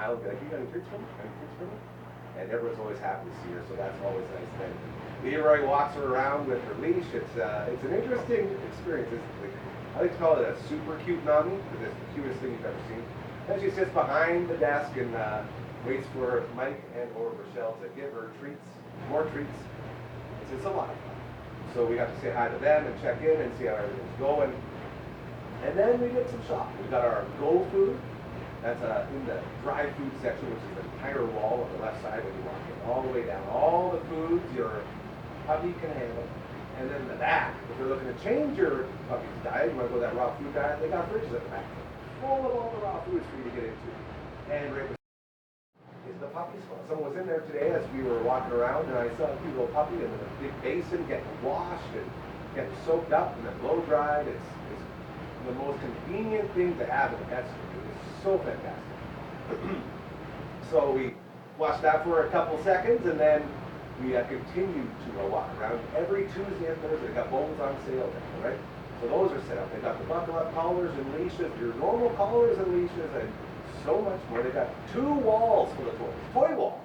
smile and be like, you got any treats for me? Any treats for me? And everyone's always happy to see her, so that's always nice. Then Leroy walks her around with her leash. It's an interesting experience. I like to call it a super cute Nami, because it's the cutest thing you've ever seen. Then she sits behind the desk and waits for Mike and or Rochelle to give her treats, more treats. It's a lot of fun. So we have to say hi to them and check in and see how everything's going. And then we did some shopping. We got our Go Food. That's in the dry food section, which is the entire wall on the left side when you walk in, all the way down. All the foods your puppy can handle. And then in the back, if you're looking to change your puppy's diet, you want to go that raw food diet, they got fridges at the back, full of all the raw foods for you to get into. And right is the puppy spot. Someone was in there today as we were walking around, and I saw a cute little puppy in a big basin getting washed and getting soaked up and then blow dried. It's the most convenient thing to have in a pet store. It's so fantastic. So we watched that for a couple seconds, and then we continued to walk around. Every Tuesday and Thursday, they got bowls on sale there, right? So those are set up. They got the buckle-up collars and leashes, your normal collars and leashes, and so much more. They got 2 walls full of toys, toy walls.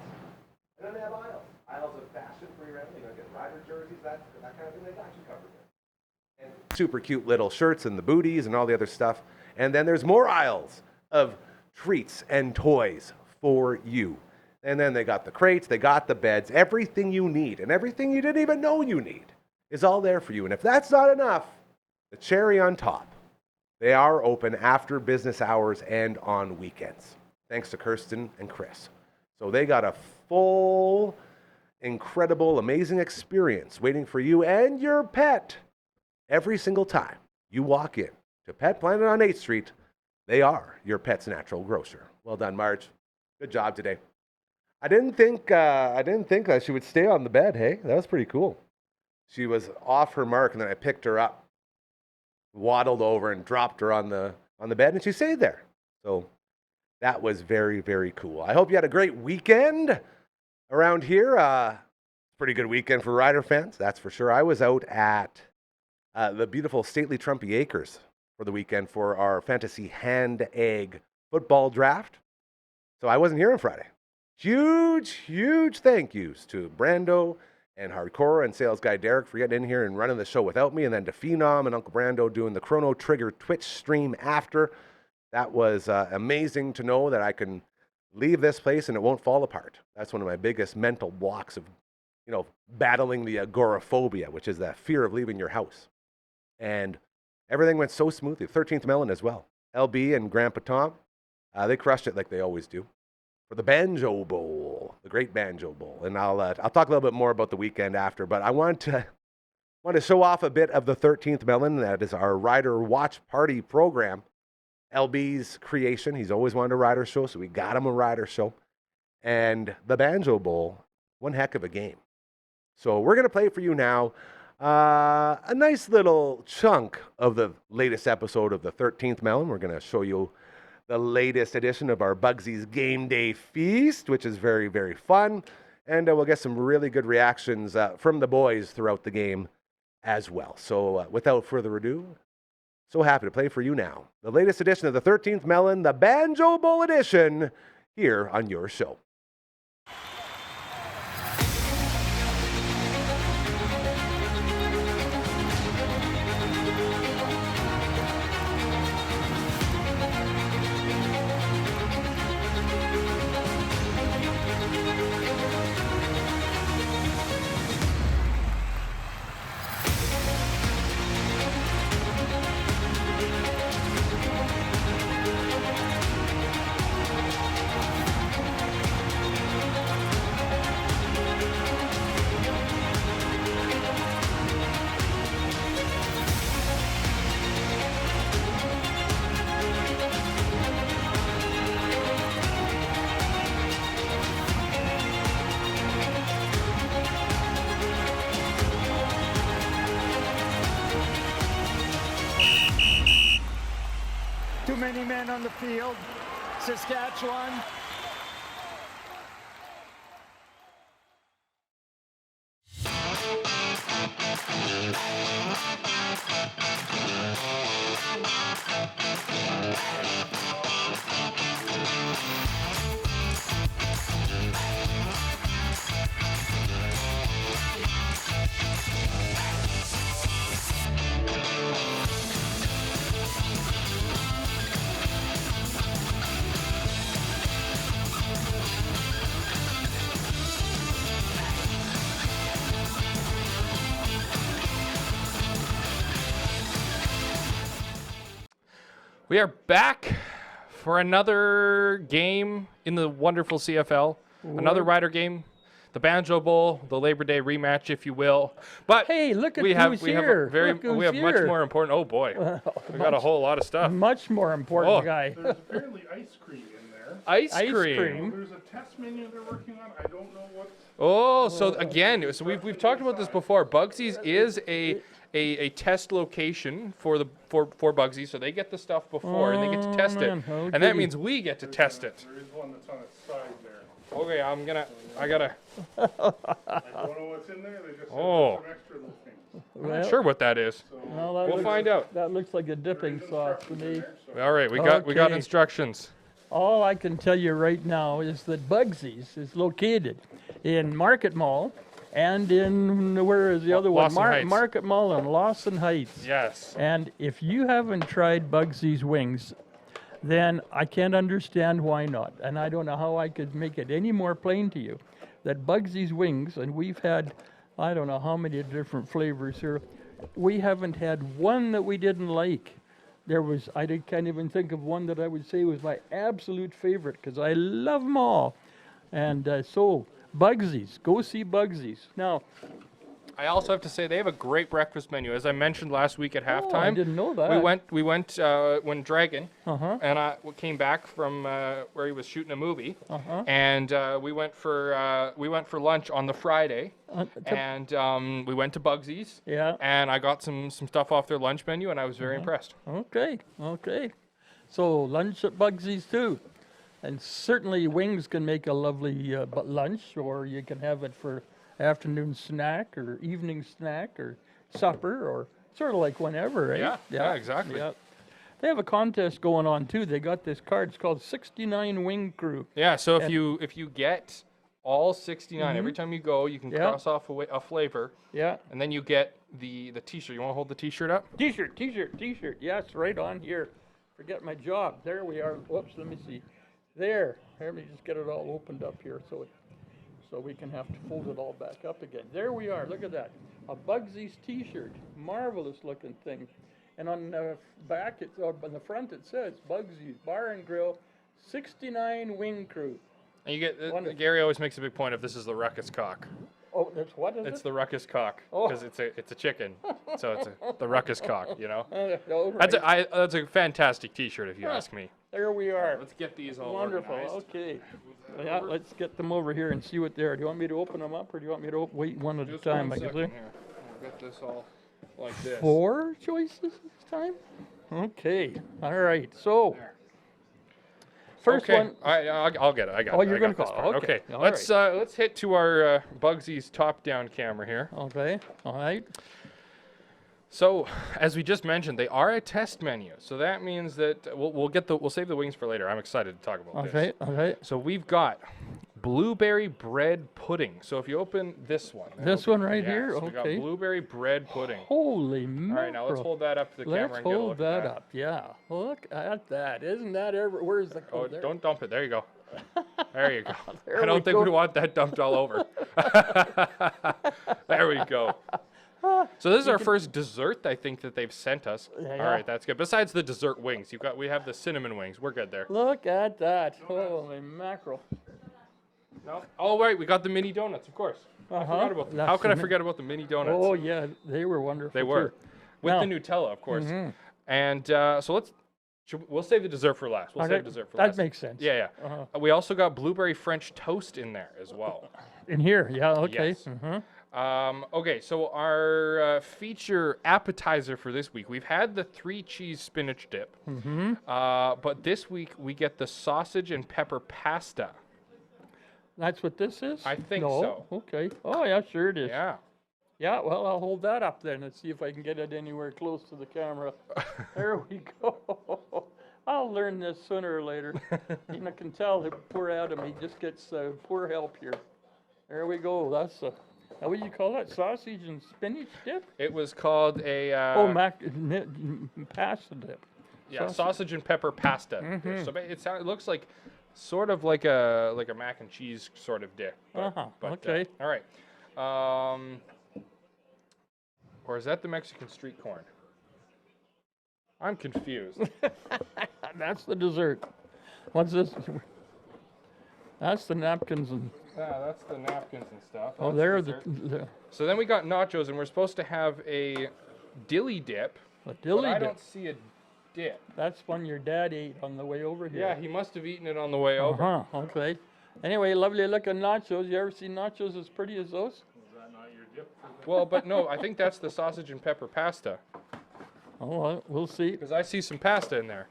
And then they have aisles of fashion for your animal. You're gonna get rider jerseys, that kind of thing. They got you covered there. And super cute little shirts and the booties and all the other stuff. And then there's more aisles of treats and toys for you. And then they got the crates, they got the beds, everything you need and everything you didn't even know you need is all there for you. And if that's not enough, the cherry on top, they are open after business hours and on weekends, thanks to Kirsten and Chris. So they got a full, incredible, amazing experience waiting for you and your pet. Every single time you walk in to Pet Planet on 8th Street, they are your pet's natural grocer. Well done, Marge. Good job today. I didn't think that she would stay on the bed, hey? That was pretty cool. She was off her mark, and then I picked her up, waddled over, and dropped her on the bed, and she stayed there. So that was very, very cool. I hope you had a great weekend around here. Pretty good weekend for Rider fans, that's for sure. I was out at the beautiful stately Trumpy Acres for the weekend for our fantasy hand egg football draft. So I wasn't here on Friday. Huge thank yous to Brando and Hardcore and sales guy Derek for getting in here and running the show without me, and then to Phenom and Uncle Brando doing the Chrono Trigger Twitch stream after. That was amazing to know that I can leave this place and it won't fall apart. That's one of my biggest mental blocks of, battling the agoraphobia, which is that fear of leaving your house. And everything went so smoothly. 13th Melon as well. LB and Grandpa Tom, they crushed it like they always do for the Banjo Bowl, the Great Banjo Bowl. And I'll talk a little bit more about the weekend after, but I want to show off a bit of the 13th Melon. That is our Rider Watch Party program. LB's creation. He's always wanted a Rider show, so we got him a Rider show. And the Banjo Bowl, one heck of a game. So we're going to play for you now a nice little chunk of the latest episode of the 13th Melon. We're going to show you the latest edition of our Bugsy's Game Day Feast, which is very, very fun. And we'll get some really good reactions from the boys throughout the game as well. So without further ado, so happy to play for you now the latest edition of the 13th Melon, the Banjo Bowl edition, here on your show. Too many men on the field. Saskatchewan. We are back for another game in the wonderful CFL. Another Rider game. The Banjo Bowl, the Labor Day rematch, if you will. But Hey, look at we who's here. We have much more important. Oh boy, we got a whole lot of stuff. Much more important guy. There's apparently ice cream in there. Ice Ice cream. cream. There's a test menu they're working on. I don't know what. Oh, so again, so we've talked about this before. Bugsy's is a test location for Bugsy, so they get the stuff before and they get to test it, man. and that means we get to test it. There is one that's on its side there. Okay, I gotta. I don't know what's in there. They just said Oh. some extra little things. I'm not sure what that is. Well, that We'll looks- find out. That looks like a dipping sauce to me. All right, we got Okay. instructions. All I can tell you right now is that Bugsy's is located in Market Mall and in, where is the other one? Lawson Heights. Market Mall and Lawson Heights. Yes. And if you haven't tried Bugsy's wings, then I can't understand why not. And I don't know how I could make it any more plain to you that Bugsy's wings, and we've had, I don't know how many different flavors here, we haven't had one that we didn't like. Can't even think of one that I would say was my absolute favorite because I love them all. And so, Bugsy's, go see Bugsy's. Now, I also have to say they have a great breakfast menu. As I mentioned last week at halftime, I didn't know that. We went when Dragon Uh-huh. and I came back from where he was shooting a movie, Uh-huh. and we went for lunch on the Friday, and we went to Bugsy's, Yeah. and I got some stuff off their lunch menu, and I was very impressed. Okay. So lunch at Bugsy's too. And certainly wings can make a lovely lunch, or you can have it for afternoon snack or evening snack or supper or sort of like whenever, right? Yeah, exactly. Yeah. They have a contest going on too. They got this card. It's called 69 Wing Crew. Yeah, so if you get all 69 every time you go, you can Yeah. cross off a flavor, Yeah. and then you get the T-shirt. You want to hold the T-shirt up? T-shirt. Yes, right on here. Forget my job. There we are. Whoops, let me see. There. Let me just get it all opened up here so we can have to fold it all back up again. There we are. Look at that. A Bugsy's T-shirt. Marvelous looking thing. And on the back, on the front, it says Bugsy's Bar and Grill 69 Wing Crew. And you get Wonderful. Gary always makes a big point of this is the ruckus cock. Oh, that's what is It's it? the ruckus cock Oh. because it's a chicken, so it's the ruckus cock. You know, All right. that's a fantastic T-shirt if you ask me. There we are. Let's get these all Wonderful. organized. Okay. Yeah, let's get them over here and see what they are. Do you want me to open them up, or do you want me to wait one at a Just time? one I guess. second here. We'll get this all like this. 4 choices this time? Okay. All right. So, There. first Okay, one. I'll get it. I got it. Oh, you're I got gonna this call it. part. Okay. All Let's hit to our Bugsy's top-down camera here. Okay. All right. So, as we just mentioned, they are a test menu. So that means that we'll save the wings for later. I'm excited to talk about this. Okay. Okay. So we've got blueberry bread pudding. So if you open this one. This one right here? So we got Okay. blueberry bread pudding. Holy All mackerel. right, now let's hold that up to the camera Let's and get a hold look that at that. up. Yeah. Look at that. Isn't that ever? Where's the? Oh, there. don't dump it. There you go. There you go. There I we don't think go. we want that dumped all over. There we go. So this is our first dessert, I think, that they've sent us. Yeah, All yeah. right, that's good. Besides the dessert wings, we have the cinnamon wings. We're good there. Look at that. Holy mackerel. No. Oh, right, we got the mini donuts, of course. I forgot about them. That's How could I the mi- forget about the mini donuts? Oh yeah, they were wonderful. They were. too. With Now- the Nutella, of course. And so we'll save the dessert for last. We'll Okay, save dessert for that last. makes sense. Yeah, yeah. Uh-huh. We also got blueberry French toast in there as well. In here, yeah. Okay. Yes. Mhm. Okay, so our feature appetizer for this week, we've had the 3-cheese spinach dip, but this week we get the sausage and pepper pasta. That's what this is? I think no? so. Okay. Oh, yeah, sure it is. Yeah. Yeah, well, I'll hold that up then and see if I can get it anywhere close to the camera. There we go. I'll learn this sooner or later. You know, can tell that poor Adam, he just gets poor help here. There we go. That's what do you call that? Sausage and spinach dip? It was called a Pasta dip. sausage and pepper pasta dish. So it looks like sort of like a mac and cheese sort of dip. Okay. All right. Or is that the Mexican street corn? I'm confused. That's the dessert. What's this? That's the napkins and Yeah, that's the napkins and stuff. oh, That's there dessert. the So then we got nachos, and we're supposed to have a dilly dip. dilly but I dip. don't see a dip. That's one your dad ate on the way over here. Yeah, he must have eaten it on the way over. Uh-huh, okay. Anyway, lovely looking nachos. You ever seen nachos as pretty as those? Is that not your dip? Well, but no, I think that's the sausage and pepper pasta. Oh, well, we'll see. Because I see some pasta in there.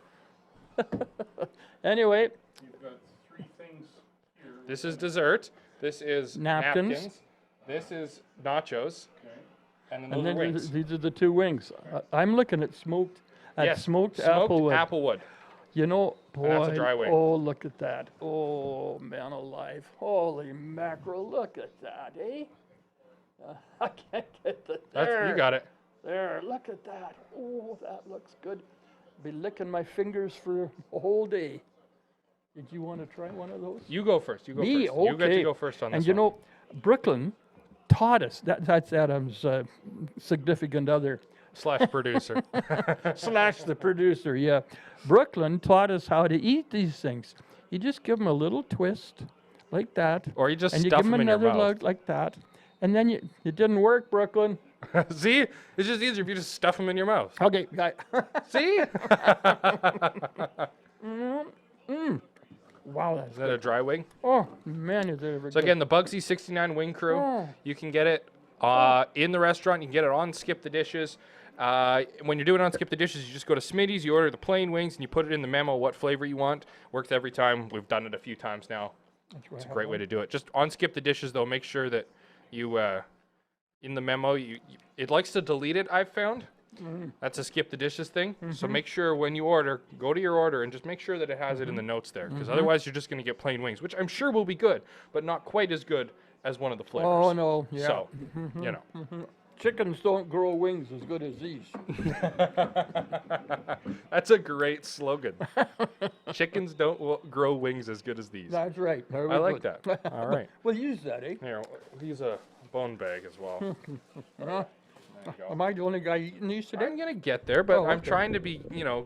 Anyway, You've got 3 things here. This is dessert. This is Napkins. This is nachos. Okay. And then those and are then wings. these are the 2 wings. I'm looking at smoked Yes, smoked smoked applewood. applewood. You know, boy, that's a dry wing. oh, look at that. Oh, man alive. Holy mackerel, look at that, eh? I can't get the there. You got it. There, look at that. Oh, that looks good. Be licking my fingers for a whole day. Did you want to try one of those? You go first. You go Me? first. You get to Okay. go first on this And you one. know, Brooklyn taught us, that's Adam's significant other, Slash producer. slash the producer, yeah. Brooklyn taught us how to eat these things. You just give them a little twist like that. Or you just and you stuff give them in your another mouth. lug like that. And then it didn't work, Brooklyn. See? It's just easier if you just stuff them in your mouth. Okay, See? wow, that's Is that a dry wing? oh man, is it ever So good. again, the Bugsy 69 Wing Crew. Oh. You can get it in the restaurant. You can get it on Skip the Dishes. When you're doing it on Skip the Dishes, you just go to Smitty's, you order the plain wings, and you put it in the memo what flavor you want. Works every time. We've done it a few times now. That's right. It's a great way to do it. Just on Skip the Dishes, though, make sure that you, in the memo, it likes to delete it, I've found. That's a Skip the Dishes thing. So make sure when you order, go to your order and just make sure that it has it in the notes there. Because otherwise, you're just going to get plain wings, which I'm sure will be good, but not quite as good as one of the flavors. Oh no, yeah. So, you know. Chickens don't grow wings as good as these. That's a great slogan. Chickens don't grow wings as good as these. That's right. Very I like good. that. All right. We'll use that, eh? Here, we'll use a bone bag as well. There you go. Am I the only guy eating these today? I'm gonna get there, but Oh, I'm okay. trying to be,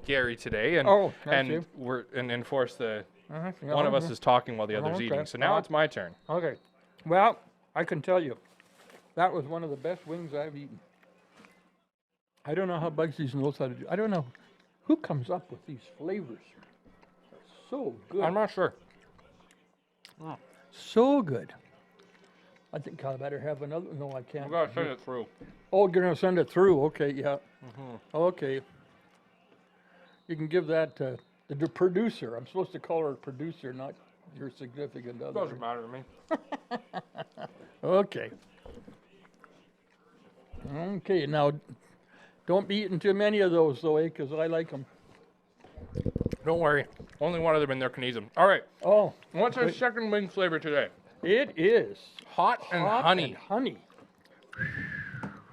Gary today, and Oh, I see. and enforce the Uh-huh. one of us is talking while the other's okay. eating. So now it's my turn. Okay. Well, I can tell you, that was one of the best wings I've eaten. I don't know how Bugsy's knows how to do. I don't know who comes up with these flavors. They're so good. I'm not sure. So good. I think I better have another. No, I can't. We gotta send it through. Oh, you're gonna send it through. Okay, yeah. Okay. You can give that to the producer. I'm supposed to call her a producer, not your significant other. Doesn't matter to me. Okay. Okay, now don't be eating too many of those though, because I like them. Don't worry. Only one of them in there can eat them. All right. Oh, What's our second wing flavor today? it is Hot and hot honey. and honey.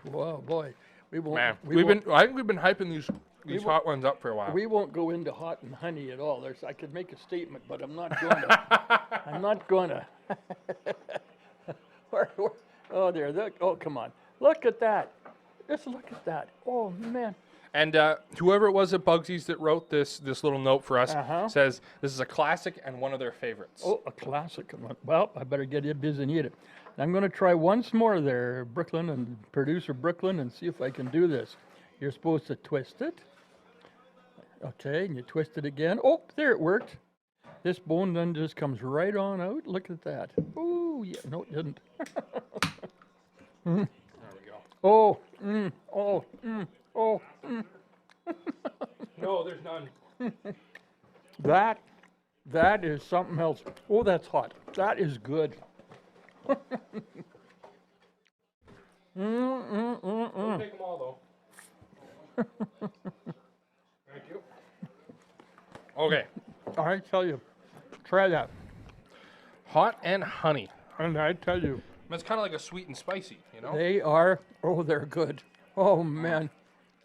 Whoa, boy, we won't. Man, we won't, I think we've been hyping these won't- hot ones up for a while. we won't go into hot and honey at all. I could make a statement, but I'm not going to. I'm not going to. Oh, there. Look, oh, come on. Look at that. Just look at that. Oh, man. And whoever it was at Bugsy's that wrote this little note for us Uh-huh. says this is a classic and one of their favorites. Oh, a classic. Well, I better get it busy and eat it. I'm going to try once more there, Brooklyn and producer Brooklyn, and see if I can do this. You're supposed to twist it. Okay, and you twist it again. Oh, there it worked. This bone then just comes right on out. Look at that. Oh, yeah. No, it didn't. There we go. Oh, oh. No, there's none. That is something else. Oh, that's hot. That is good. Don't take them all though. Thank you. Okay. I tell you, try that. Hot and honey. And I tell you, It's kind of like a sweet and spicy, you know? they are, oh, they're good. Oh, man.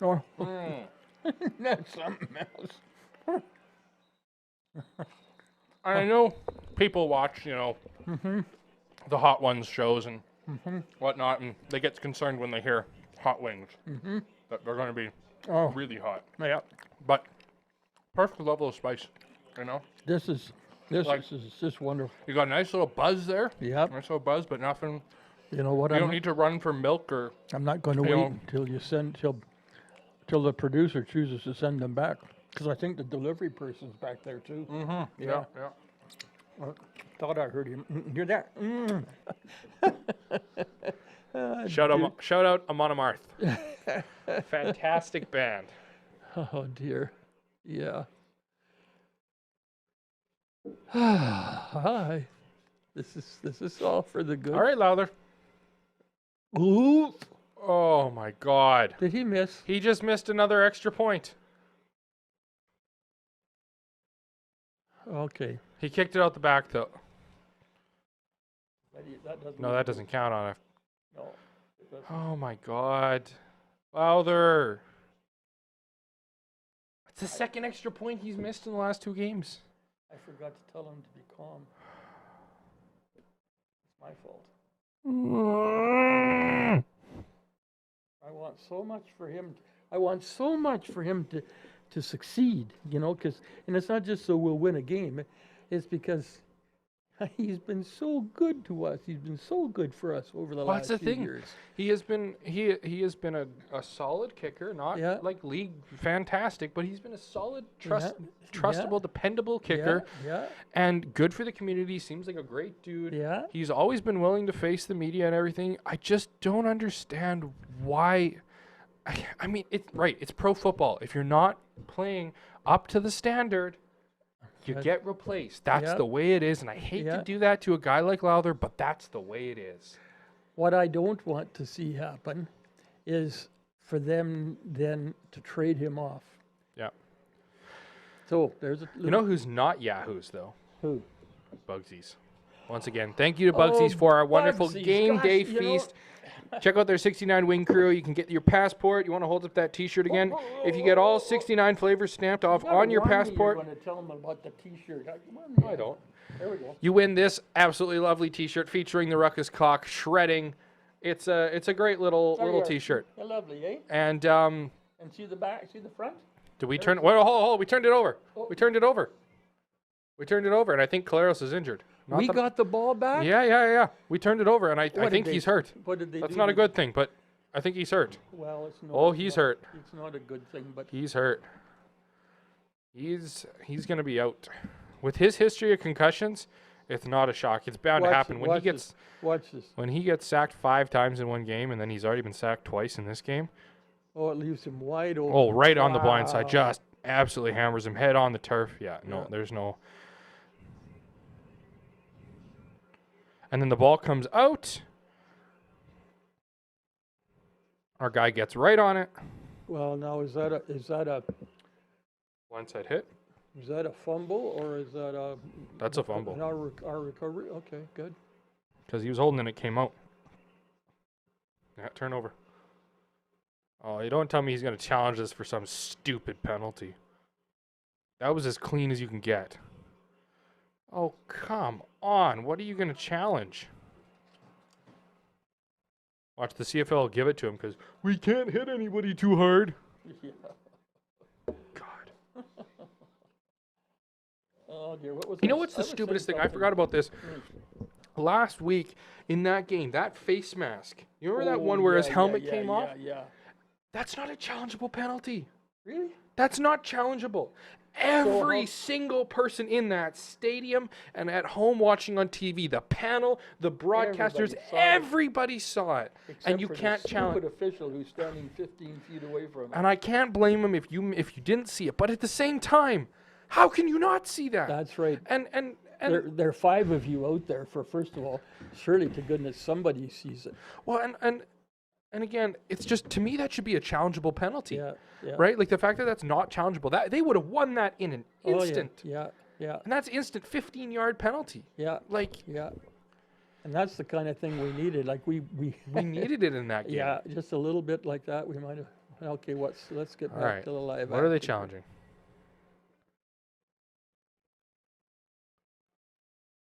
Oh, Mm. that's something else. I know people watch, the Hot Ones shows and whatnot, and they get concerned when they hear hot wings. That they're going to be Oh, really hot. yeah. but perfect level of spice. You know, This is just wonderful. you got a nice little buzz there. Yep. Nice little buzz, but nothing. You know what? You don't need to run for milk or. I'm not going to you wait know- until you send till the producer chooses to send them back, because I think the delivery person's back there too. Mm-hmm. Yeah. Yeah. Thought I heard him. Hear that? Shout out Amon Amarth. Fantastic band. Oh dear. Yeah. Hi. This is all for the good. All right, Lowther. Ooh. Oh my God. Did he miss? He just missed another extra point. Okay. He kicked it out the back though. That doesn't No, that doesn't count on it. No. It doesn't. Oh my God. Lowther. It's the second extra point he's missed in the last 2 games. I forgot to tell him to be calm. It's my fault. I want so much for him. I want so much for him to succeed, you know, and it's not just so we'll win a game. It's because he's been so good to us. He's been so good for us over the last That's the few thing. years. He has been a solid kicker, not Yeah. like league fantastic, but he's been a solid, Yeah. trustable, dependable kicker, Yeah. and good for the community. Seems like a great dude. Yeah. He's always been willing to face the media and everything. I just don't understand why. I mean, it's pro football. If you're not playing up to the standard, you get replaced. That's Yep. the way it is, and I hate to Yep. do that to a guy like Lowther, but that's the way it is. What I don't want to see happen is for them then to trade him off. Yeah. So there's a little, You know who's not Yahoos though? who? Bugsies. Once again, thank you to Bugsies for our wonderful Bugsies, game gosh, day you know- feast. Check out their 69 wing crew. You can get your passport. You want to hold up that T-shirt again? If you get all 69 flavors stamped off on your passport, You're going to tell them about the T-shirt. I don't. There we go. You win this absolutely lovely T-shirt featuring the Ruckus Clock shredding. It's a great little yeah. T-shirt. They're lovely, eh? And And see the back, see the front? did we turn? Well, hold. We turned it over. We turned it over. We turned it over, and I think Caleros is injured. Not We that- got the ball back? Yeah. We turned it over, and I What think did he's they- hurt. What did they That's do not a to- good thing, but I think he's hurt. Well, it's not. Oh, he's hurt. It's not a good thing, but He's hurt. He's going to be out. With his history of concussions, it's not a shock. It's bound to Watch happen it, when he watch gets this. Watch this. when he gets sacked 5 times in one game, and then he's already been sacked twice in this game. Oh, it leaves him wide open. Oh, right on the blind side, Wow. just absolutely hammers him head on the turf. Yeah, no, Yeah. there's no. And then the ball comes out. Our guy gets right on it. Well, now is that a Blindside hit. fumble or is that a? That's a fumble. Our recovery. Okay, good. Because he was holding it and it came out. Yeah, turnover. Oh, you don't tell me he's going to challenge this for some stupid penalty. That was as clean as you can get. Oh, come on. What are you going to challenge? Watch, the CFL will give it to him because we can't hit anybody too hard. Yeah. God. Oh dear, what was? You know I what's the was saying stupidest thing? I something. forgot about this. Last week in that game, that face mask. You remember that Oh, one where his yeah, helmet yeah, came yeah, off? Yeah. That's not a challengeable penalty. Really? That's not challengeable. Every how- single person in that stadium and at home watching on TV, the panel, the broadcasters, everybody saw it. Except And you for the can't challenge. stupid official who's standing 15 feet away from him. And I can't blame him if you didn't see it. But at the same time, how can you not see that? That's right. And There are 5 of you out there. For first of all, surely to goodness somebody sees it. well, and again, it's just, to me, that should be a challengeable penalty. Yeah. Yeah. Right? Like the fact that that's not challengeable, that they would have won that in an Oh, yeah, instant. Yeah. Yeah. And that's instant 15-yard penalty. Yeah. Like, Yeah. And that's the kind of thing we needed. Like we we needed it in that game. yeah, just a little bit like that. We might have. Okay, let's get All back right. to the live. What are they action. challenging?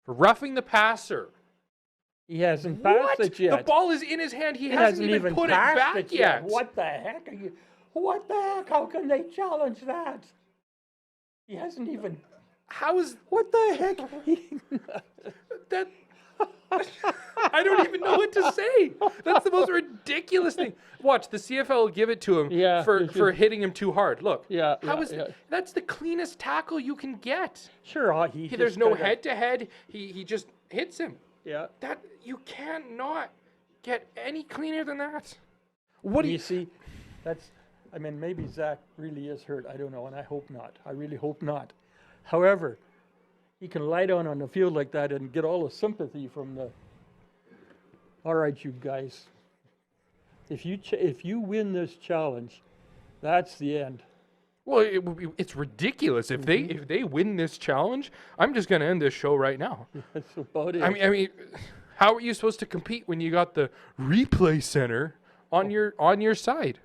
For roughing the passer. He hasn't passed What? it yet. The ball is in his hand. He He hasn't even put it passed back it yet. What the heck are you? What the heck? How can they challenge that? He hasn't even. How is What the heck? that? I don't even know what to say. That's the most ridiculous thing. Watch, the CFL will give it to him Yeah, for they should. hitting him too hard. Look. Yeah, How yeah, is yeah. that's the cleanest tackle you can get. Sure, There's just no kinda- head to head. He just hits him. Yeah. That you cannot get any cleaner than that. What do You you see, I mean, maybe Zach really is hurt. I don't know, and I hope not. I really hope not. However, he can lie down on the field like that and get all the sympathy from the. All right, you guys. If you win this challenge, that's the end. Well, it's ridiculous if they win this challenge. I'm just gonna end this show right now. That's about it. I mean, how are you supposed to compete when you got the replay center on your side?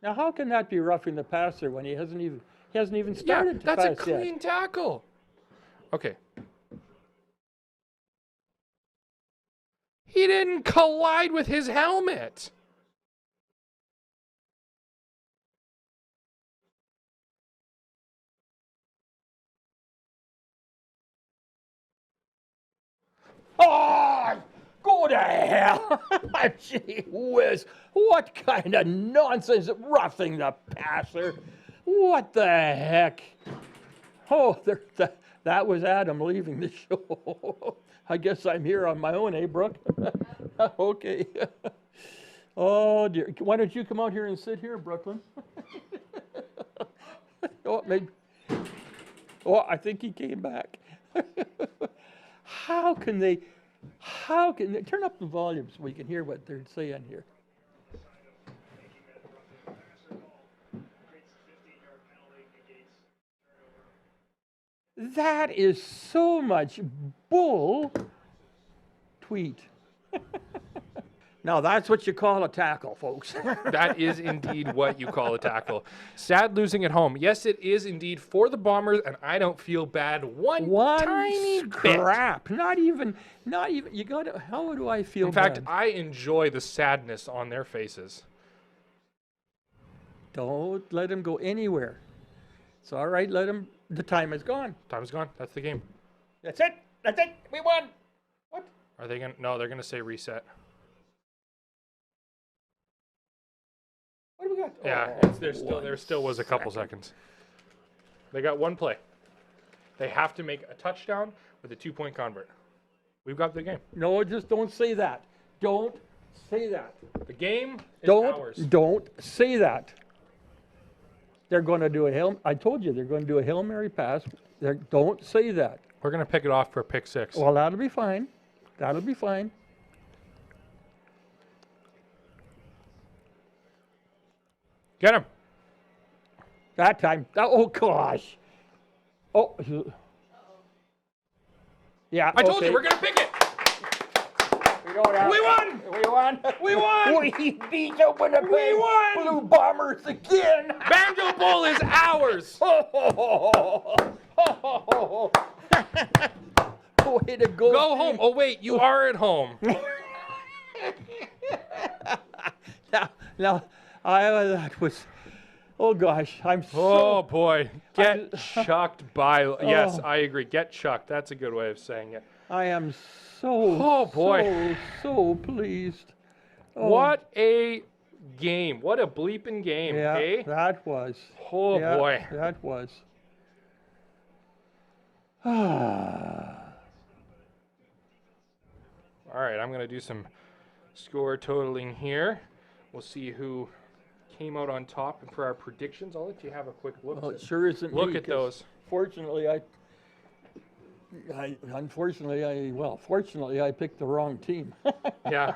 Now, how can that be roughing the passer when he hasn't even Yeah, started to that's a pass yet? clean tackle. Okay. He didn't collide with his helmet. Oh, go to hell! Gee whiz! What kind of nonsense roughing the passer? What the heck? Oh, that was Adam leaving the show. I guess I'm here on my own, eh, Brooke? Okay. Oh dear. Why don't you come out here and sit here, Brooklyn? Oh, maybe. Oh, I think he came back. How can they turn up the volume so we can hear what they're saying here? That is so much bull tweet. Now that's what you call a tackle, folks. That is indeed what you call a tackle. Sad losing at home. Yes, it is indeed for the Bombers, and I don't feel bad one tiny bit. scrap. Not even. You gotta. How do I feel? In fact, bad? I enjoy the sadness on their faces. Don't let him go anywhere. It's all right. Let him. The time is gone. Time is gone. That's the game. That's it. That's it. We won. What? Are they gonna? No, they're gonna say reset. What do we got? Yeah, Oh, there still was a couple seconds. They got one play. They have to make a touchdown with a 2-point convert. We've got the game. No, just don't say that. Don't say that. The game is ours. Don't say that. They're going to do a Hail. I told you they're going to do a Hail Mary pass. Don't say that. We're gonna pick it off for a pick six. Well, that'll be fine. That'll be fine. Get him. That time. Oh gosh. Oh. Yeah. I told okay. you we're gonna pick it. We won. We won. We won. We beat the Winnipeg won. Blue Bombers again. Banjo Bowl is ours. Way to go. Go home. Oh wait, you are at home. Now, that was. Oh gosh, I'm so. Oh boy, get chucked by. Yes, I agree. Get chucked. That's a good way of saying it. I am so. Oh, boy. So pleased. Oh, What a game! What a bleeping game, Yeah, eh? that was. Oh Yeah, boy. that was. All right, I'm gonna do some score totaling here. We'll see who came out on top, and for our predictions, I'll let you have a quick look. Well, it sure isn't Look me, at 'cause those. Fortunately, fortunately, I picked the wrong team. Yeah.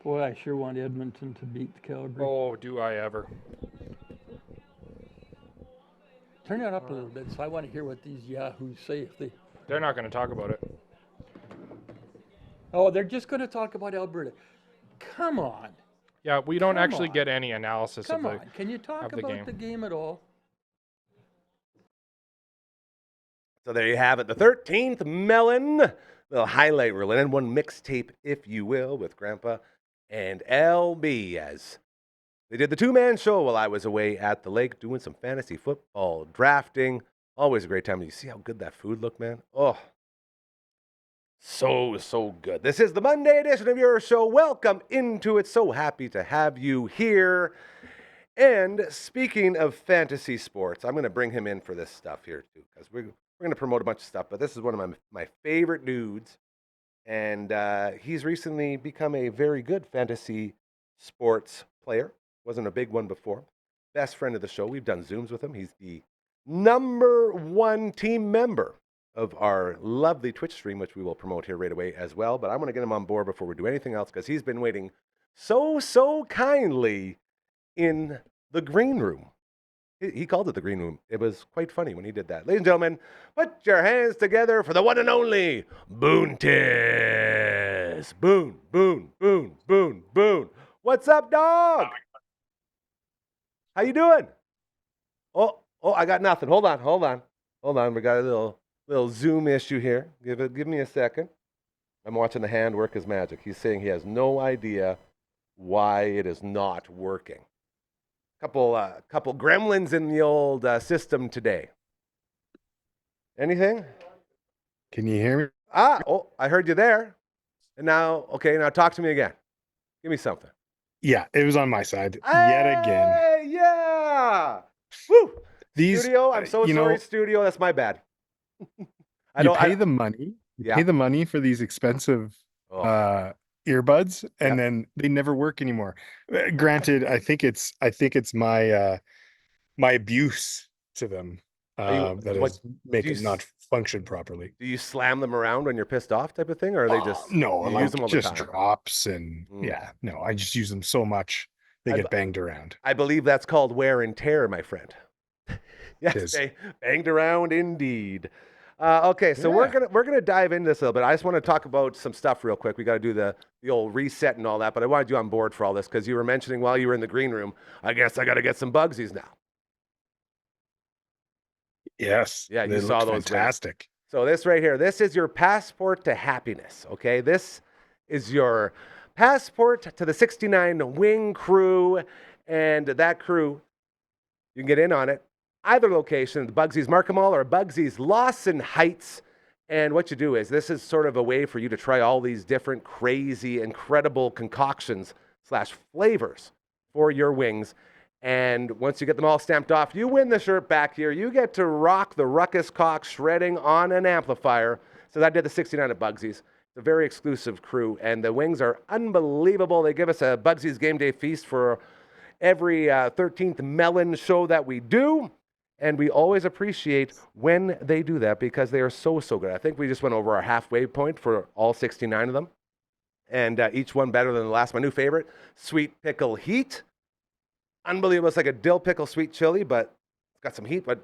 Boy, I sure want Edmonton to beat Calgary. Oh, do I ever? Turn it up a little bit, so I want to hear what these yahoos say. If they, They're not gonna talk about it. oh, they're just going to talk about Alberta. Come on, Yeah, we don't Come actually on. get any analysis come of on. Can you talk of the about game. the game at all? So there you have it, the 13th Melon, little highlight reel, and one mixtape, if you will, with Grandpa and LB as they did the two-man show while I was away at the lake doing some fantasy football drafting. Always a great time. You see how good that food looked, man? Oh, so good. This is the Monday edition of your show. Welcome into it. So happy to have you here. And speaking of fantasy sports, I'm going to bring him in for this stuff here too, because we're going to promote a bunch of stuff. But this is one of my favorite dudes, and he's recently become a very good fantasy sports player. Wasn't a big one before. Best friend of the show. We've done Zooms with him. He's the #1 team member of our lovely Twitch stream, which we will promote here right away as well. But I want to get him on board before we do anything else, because he's been waiting so kindly in the green room. He called it the green room. It was quite funny when he did that. Ladies and gentlemen, put your hands together for the one and only Boontis. Boon. What's up, dog? How you doing? Oh, I got nothing. Hold on. We got a little Zoom issue here. Give me a second. I'm watching the hand work his magic. He's saying he has no idea why it is not working. Couple gremlins in the old system today. Anything? Can you hear me? I heard you there. And now talk to me again. Give me something. Yeah, it was on my side yet again. Hey, yeah. Woo. These Studio, I'm so sorry, studio. That's my bad. You pay the money for these expensive earbuds, and then they never work anymore. Granted, I think it's my my abuse to them that is making it not function properly. Do you slam them around when you're pissed off, type of thing, or are they just no? You Like, use them all the just time? drops and no. I just use them so much they get banged around. I believe that's called wear and tear, my friend. Yes, banged around indeed. Okay, so we're gonna dive into this a little bit. I just want to talk about some stuff real quick. We got to do the old reset and all that, but I wanted you on board for all this because you were mentioning while you were in the green room, I guess I got to get some Bugsies now. Yes. Yeah, you saw those. Fantastic. So this right here, this is your passport to happiness. Okay, this is your passport to the 69 Wing crew, and that crew, you can get in on it. Either location, the Bugsies Markham Mall or Bugsies Lawson Heights. And what you do is, this is sort of a way for you to try all these different crazy, incredible concoctions / flavors for your wings. And once you get them all stamped off, you win the shirt back here. You get to rock the Ruckus Cock shredding on an amplifier. So I did the 69 at Bugsies. It's a very exclusive crew, and the wings are unbelievable. They give us a Bugsies game day feast for every 13th Melon show that we do. And we always appreciate when they do that because they are so good. I think we just went over our halfway point for all 69 of them. And each one better than the last. My new favorite, Sweet Pickle Heat. Unbelievable. It's like a dill pickle sweet chili, but it's got some heat. But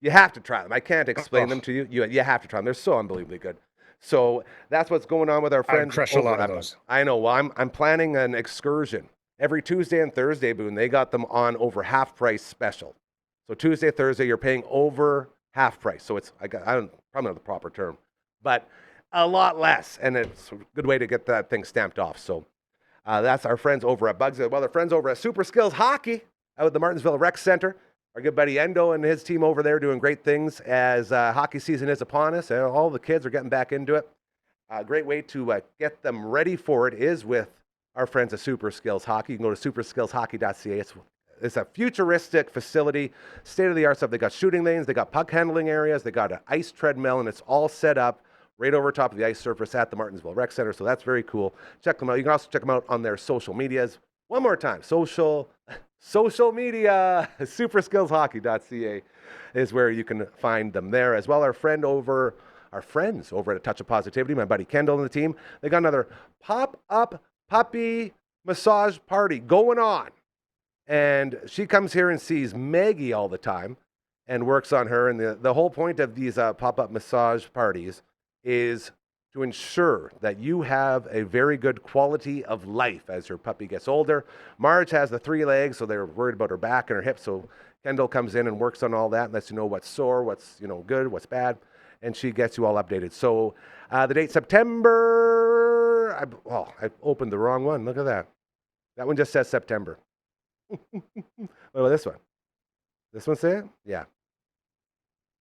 you have to try them. I can't explain them to you. You have to try them. They're so unbelievably good. So that's what's going on with our friends. I crush a lot of those. I know. Well, I'm planning an excursion. Every Tuesday and Thursday, Boone, they got them on over half price special. So Tuesday, Thursday, you're paying over half price. So it's, probably not the proper term, but a lot less. And it's a good way to get that thing stamped off. So that's our friends over at Bugsy. Well, they're friends over at Super Skills Hockey out at the Martinsville Rec Center. Our good buddy Endo and his team over there doing great things as hockey season is upon us. And all the kids are getting back into it. A great way to get them ready for it is with our friends at Super Skills Hockey. You can go to superskillshockey.ca. It's a futuristic facility, state-of-the-art stuff. They got shooting lanes, they got puck handling areas, they got an ice treadmill, and it's all set up right over top of the ice surface at the Martinsville Rec Center. So that's very cool. Check them out. You can also check them out on their social medias. One more time, social media, superskillshockey.ca is where you can find them there as well. Our friends over at A Touch of Positivity, my buddy Kendall and the team, they got another pop-up puppy massage party going on. And she comes here and sees Maggie all the time and works on her. And the whole point of these pop-up massage parties is to ensure that you have a very good quality of life as your puppy gets older. Marge has the 3 legs, so they're worried about her back and her hips. So Kendall comes in and works on all that and lets you know what's sore, what's good, what's bad, and she gets you all updated. So the date September. I opened the wrong one. Look at that. That one just says September. What about this one? This one say it? Yeah.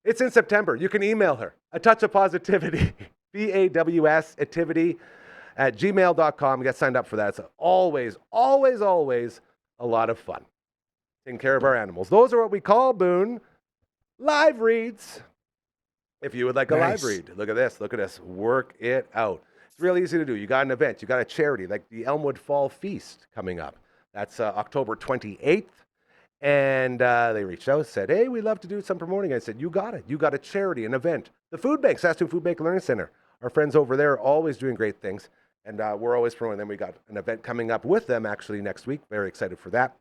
It's in September. You can email her. A touch of positivity. BAWS activity at gmail.com. Get signed up for that. It's always, always, always a lot of fun. Taking care of our animals. Those are what we call, Boone, live reads. If you would like a live read, look at this. Look at this. Work it out. It's real easy to do. You got an event. You got a charity like the Elmwood Fall Feast coming up. That's October 28th. And they reached out, said, hey, we'd love to do some promoting. I said, you got it. You got a charity, an event. The Food Bank, Saskatoon Food Bank Learning Center. Our friends over there are always doing great things. And we're always promoting them. We got an event coming up with them actually next week. Very excited for that.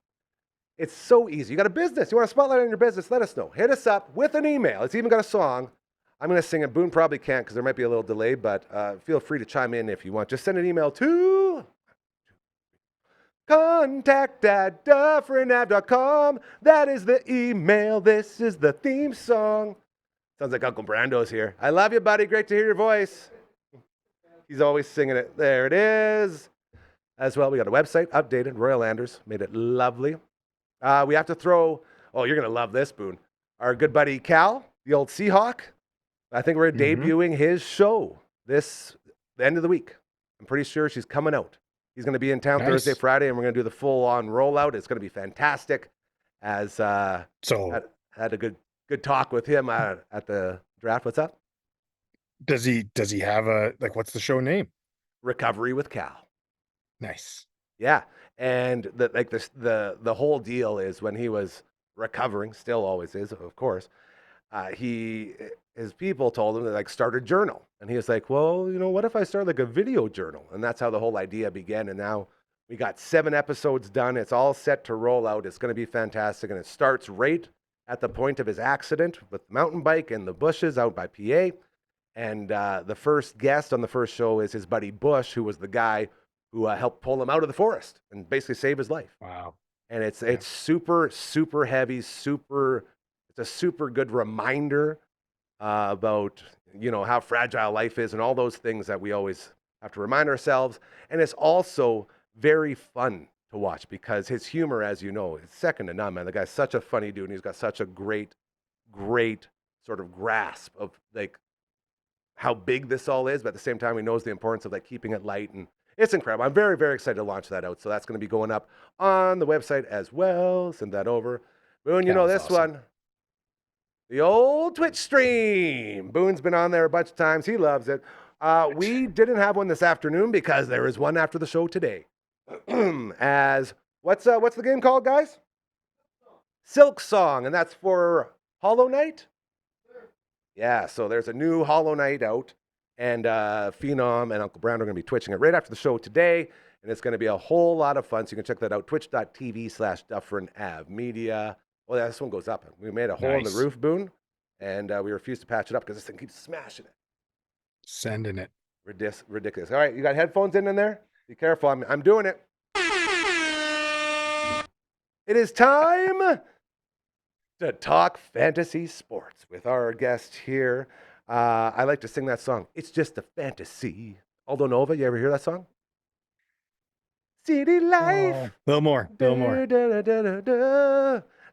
It's so easy. You got a business. You want a spotlight on your business? Let us know. Hit us up with an email. It's even got a song. I'm going to sing it. Boone probably can't because there might be a little delay, but feel free to chime in if you want. Just send an email to contact@dufferinav.com. That is the email. This is the theme song. Sounds like Uncle Brando's here. I love you, buddy. Great to hear your voice. He's always singing it. There it is. As well, we got a website updated. Royal Landers made it lovely. We have to throw, you're going to love this, Boone. Our good buddy Cal, the old Seahawk. I think we're debuting his show the end of the week. I'm pretty sure she's coming out. He's going to be in town Thursday, Friday, and we're going to do the full-on rollout. It's going to be fantastic. As had a good talk with him at the draft. What's up? Does he have what's the show name? Recovery with Cal. Nice. Yeah, and the whole deal is when he was recovering, still always is, of course. His people told him to start a journal, and he was like, well, what if I start a video journal? And that's how the whole idea began. And now we got 7 episodes done. It's all set to roll out. It's going to be fantastic, and it starts right at the point of his accident with the mountain bike in the bushes out by PA. And the first guest on the first show is his buddy Bush, who was the guy who helped pull him out of the forest and basically save his life. Wow. And it's super, super heavy, it's a super good reminder about, how fragile life is and all those things that we always have to remind ourselves. And it's also very fun to watch because his humor, as you know, is second to none, man. The guy's such a funny dude, and he's got such a great sort of grasp of how big this all is, but at the same time, he knows the importance of keeping it light, and it's incredible. I'm very, very excited to launch that out. So that's going to be going up on the website as well. Send that over. Boone, this awesome one. The old Twitch stream. Boone's been on there a bunch of times. He loves it. We didn't have one this afternoon because there is one after the show today. As what's the game called, guys? Silk Song, and that's for Hollow Knight. Yeah, so there's a new Hollow Knight out, and Phenom and Uncle Brown are going to be twitching it right after the show today, and it's going to be a whole lot of fun. So you can check that out, twitch.tv/Dufferin Ave Media. Well, yeah, this one goes up. We made a hole in the roof, Boone, and we refuse to patch it up because this thing keeps smashing it. Sending it. Ridiculous. All right, you got headphones in there? Be careful. I'm doing it. It is time to talk fantasy sports with our guest here. I like to sing that song. It's just a fantasy. Aldo Nova, you ever hear that song? City life. Bill Moore.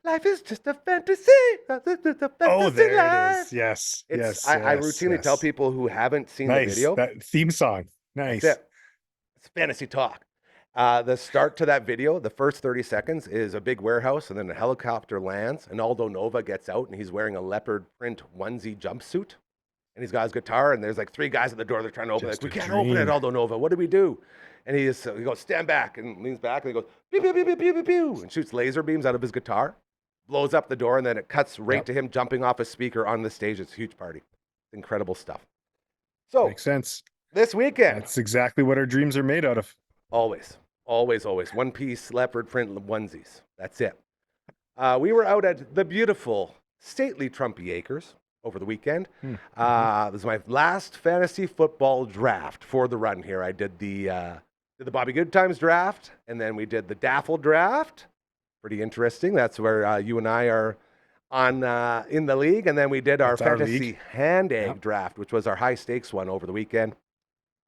Life is just a fantasy. There life. it is. Yes. I routinely tell people who haven't seen the video. That theme song. Nice. That's it. It's fantasy talk. The start to that video, the first 30 seconds is a big warehouse, and then a helicopter lands, and Aldo Nova gets out, and he's wearing a leopard print onesie jumpsuit, and he's got his guitar, and there's 3 guys at the door. They're trying to open it. We can't open it, Aldo Nova. What do we do? And he goes, stand back, and leans back, and he goes, pew, pew, pew, pew, pew, pew, pew, and shoots laser beams out of his guitar, blows up the door, and then it cuts right to him jumping off a speaker on the stage. It's a huge party. Incredible stuff. So makes sense. This weekend. That's exactly what our dreams are made out of. Always. One-piece leopard print onesies. That's it. We were out at the beautiful, stately Trumpy Acres over the weekend. Mm-hmm. This is my last fantasy football draft for the run here. I did the Bobby Good Times draft, and then we did the Daffel draft. Pretty interesting. That's where you and I are on in the league, and then we did our That's our fantasy league. hand egg Yep. draft, which was our high stakes one over the weekend.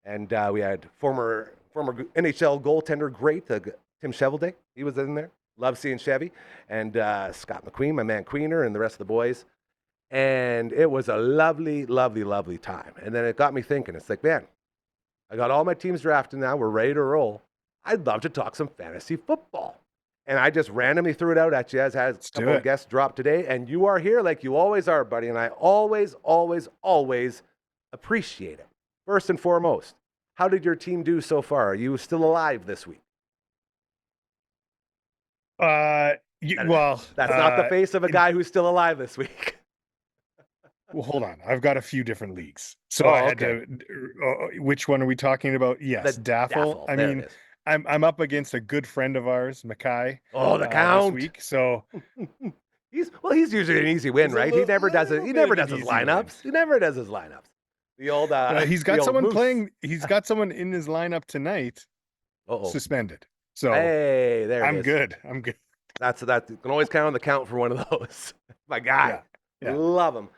And we had former NHL goaltender great Tim Chevelday. He was in there. Love seeing Chevy. And Scott McQueen, my man Queener, and the rest of the boys. And it was a lovely, lovely, lovely time. And then it got me thinking. It's like, man, I got all my teams drafted now. We're ready to roll. I'd love to talk some fantasy football. And I just randomly threw it out at you, as had a couple of guests drop today. And you are here like you always are, buddy. And I always, always, always appreciate it. First and foremost, how did your team do so far? Are you still alive this week? That's not the face of a guy who's still alive this week. Well, hold on. I've got a few different leagues. So I had to. Which one are we talking about? Yes, Daffel. I mean, I'm up against a good friend of ours, Mackay. Oh, the Count. This week. So he's usually an easy win, right? He never does it. He never does his lineups. He never does his lineups. The old. He's got someone playing. He's got someone in his lineup tonight. Suspended. So hey, there. I'm good. I'm good. That you can always count on the Count for one of those. My guy. Yeah. Love him.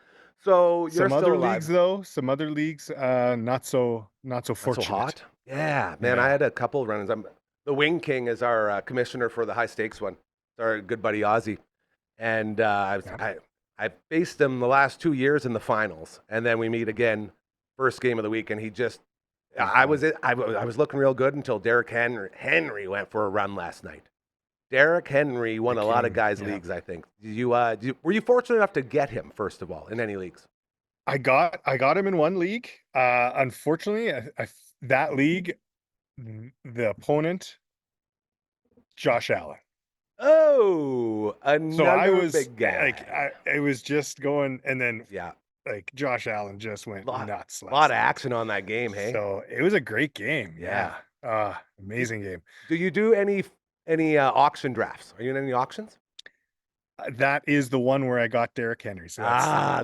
So you're some other alive. Leagues though. Some other leagues, not so fortunate. So hot. Yeah, man. I had a couple of runs. The Wing King is our commissioner for the high stakes one. It's our good buddy Ozzy, and I faced him the last 2 years in the finals, and then we meet again, first game of the week, and he just. I was looking real good until Derrick Henry went for a run last night. Derrick Henry won a lot of guys' leagues, I think. Were you fortunate enough to get him, first of all, in any leagues? I got him in one league. Unfortunately, that league, the opponent, Josh Allen. Oh, another big guy. I was just going, and then like Josh Allen just went nuts. A lot of action on that game, hey? So it was a great game. Yeah. Amazing game. Do you do any auction drafts? Are you in any auctions? That is the one where I got Derrick Henry. So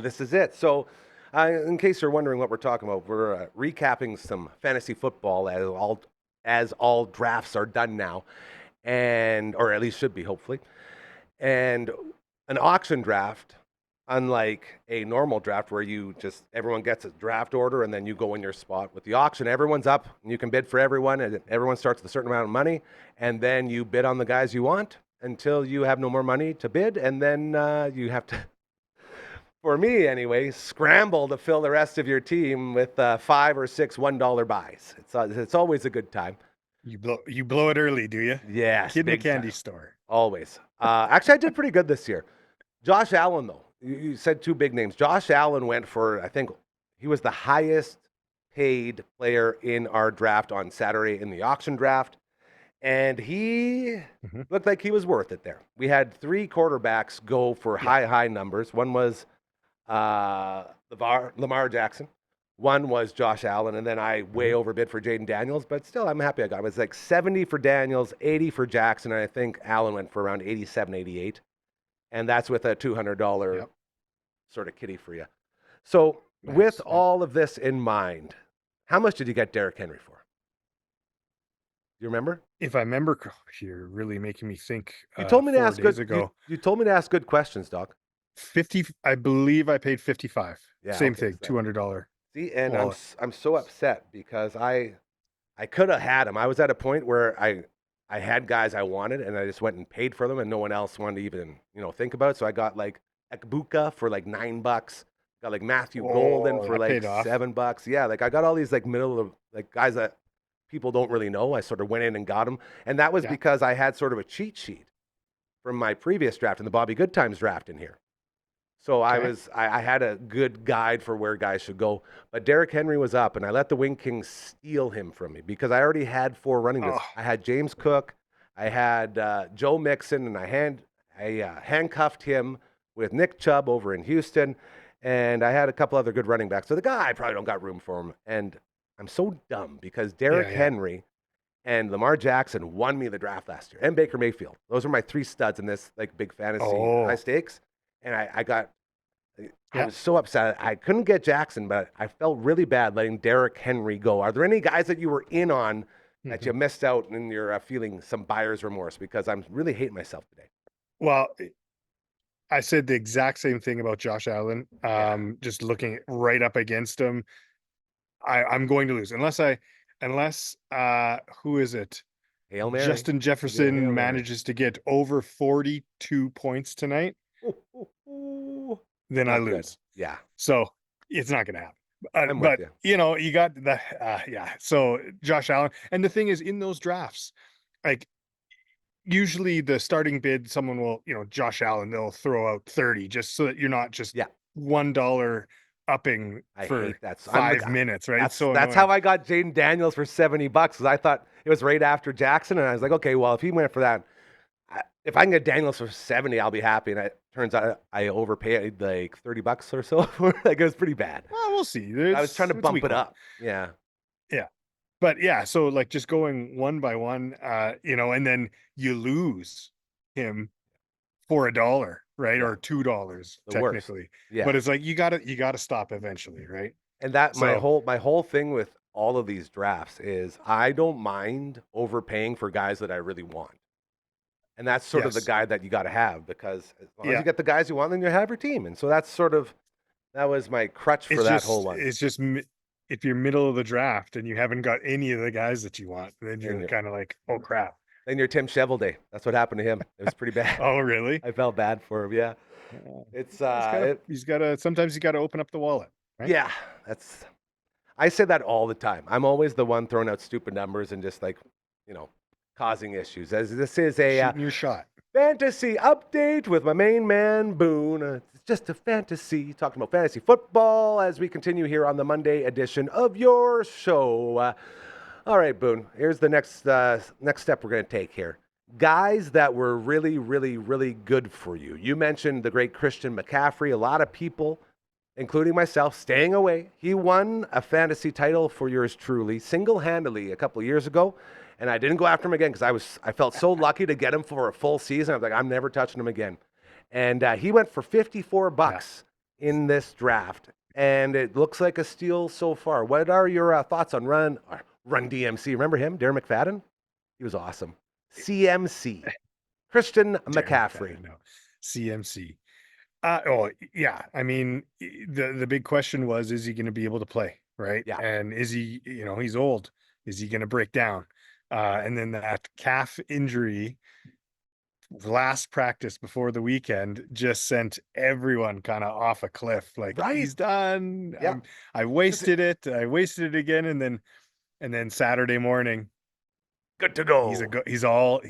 this is it. So in case you're wondering what we're talking about, we're recapping some fantasy football as all drafts are done now, or at least should be, hopefully. And an auction draft, unlike a normal draft where everyone gets a draft order and then you go in your spot. With the auction, everyone's up and you can bid for everyone, and everyone starts with a certain amount of money, and then you bid on the guys you want until you have no more money to bid, and then you have to, for me anyway, scramble to fill the rest of your team with 5 or 6 $1 buys. It's always a good time. You blow it early, do you? Yes. Kid in a candy store. Always. Actually, I did pretty good this year. Josh Allen, though. You said 2 big names. Josh Allen went for, I think, he was the highest paid player in our draft on Saturday in the auction draft. And he looked like he was worth it there. We had 3 quarterbacks go for high numbers. One was Lamar Jackson. One was Josh Allen. And then I way overbid for Jaden Daniels. But still, I'm happy I got him. It was like 70 for Daniels, 80 for Jackson. And I think Allen went for around 87, 88. And that's with a $200 sort of kitty for you. So with all of this in mind, how much did you get Derrick Henry for? Do you remember? If I remember, you're really making me think. You told me to 4 ask days ago. You told me to ask good questions, Doc. 50. I believe I paid 55. Yeah, same thing. $200. See, and I'm so upset because I could have had him. I was at a point where I had guys I wanted, and I just went and paid for them, and no one else wanted to even think about it. So I got like Ekbuka for like $9. Got like Matthew Golden for like $7. Yeah, like I got all these like middle of like guys that people don't really know. I sort of went in and got them, and that was because I had sort of a cheat sheet from my previous draft in the Bobby Good Times draft in here. So I had a good guide for where guys should go. But Derrick Henry was up, and I let the Wing King steal him from me because I already had 4 running backs. I had James Cook, I had Joe Mixon, and I handcuffed him with Nick Chubb over in Houston, and I had a couple other good running backs. So the guy, I probably don't got room for him. And I'm so dumb because Derrick Henry and Lamar Jackson won me the draft last year, and Baker Mayfield. Those are my 3 studs in this like big fantasy high stakes. And I got I Yeah. was so upset. I couldn't get Jackson, but I felt really bad letting Derrick Henry go. Are there any guys that you were in on that you missed out and you're feeling some buyer's remorse? Because I'm really hating myself today. Well, I said the exact same thing about Josh Allen. Just looking right up against him, I'm going to lose unless who is it? Hail Mary. Justin You get a Hail Jefferson Mary. manages to get over 42 points tonight, then I Not good. lose. Yeah. So it's not going to happen. I'm with But you. you got the So Josh Allen, and the thing is, in those drafts, like usually the starting bid, someone will, Josh Allen, they'll throw out 30 just so that you're not just $1 upping I for hate that. So 5 minutes, right? It's so that's annoying. how I got Jaden Daniels for $70 because I thought it was right after Jackson, and I was like, okay, well, if he went for that, if I can get Daniels for 70, I'll be happy. And it turns out I overpaid like $30 or so. Like it was pretty bad. Well, we'll see. I was trying to bump it up. Yeah. Yeah. But yeah, so like just going one by one, and then you lose him for $1, right? Yeah. Or $2 The worst. technically. Yeah. But it's like you gotta stop eventually, right? And that my So- whole thing with all of these drafts is I don't mind overpaying for guys that I really want. And that's sort of the Yes. guy that you got to have because as long as Yeah. you get the guys you want, then you have your team. And so that was my crutch for that whole one. It's just if you're middle of the draft and you haven't got any of the guys that you want, then And you're you're- kind of like, oh crap. Then you're Tim Shovelday. That's what happened to him. It was pretty bad. Oh really? I felt bad for him. Yeah. It's Sometimes you gotta open up the wallet. Right? yeah, I say that all the time. I'm always the one throwing out stupid numbers and just like, causing issues. As this is a Shooting your shot. fantasy update with my main man, Boone. It's just a fantasy, talking about fantasy football as we continue here on the Monday edition of your show. All right, Boone, here's the next step we're going to take here. Guys that were really, really, really good for you. You mentioned the great Christian McCaffrey. A lot of people, including myself, staying away. He won a fantasy title for yours truly, single-handedly a couple of years ago. And I didn't go after him again because I felt so lucky to get him for a full season. I was like, I'm never touching him again. And he went for $54 in this draft. And it looks like a steal so far. What are your thoughts on Run DMC? Remember him, Darren McFadden? He was awesome. CMC, Christian McCaffrey. No. CMC. I mean, the big question was, is he going to be able to play, right? Yeah. And is he, he's old. Is he going to break down? And then that calf injury last practice before the weekend just sent everyone kind of off a cliff. Like he's done. Yeah. I wasted it. I wasted it again. And then Saturday morning, good to go. He's all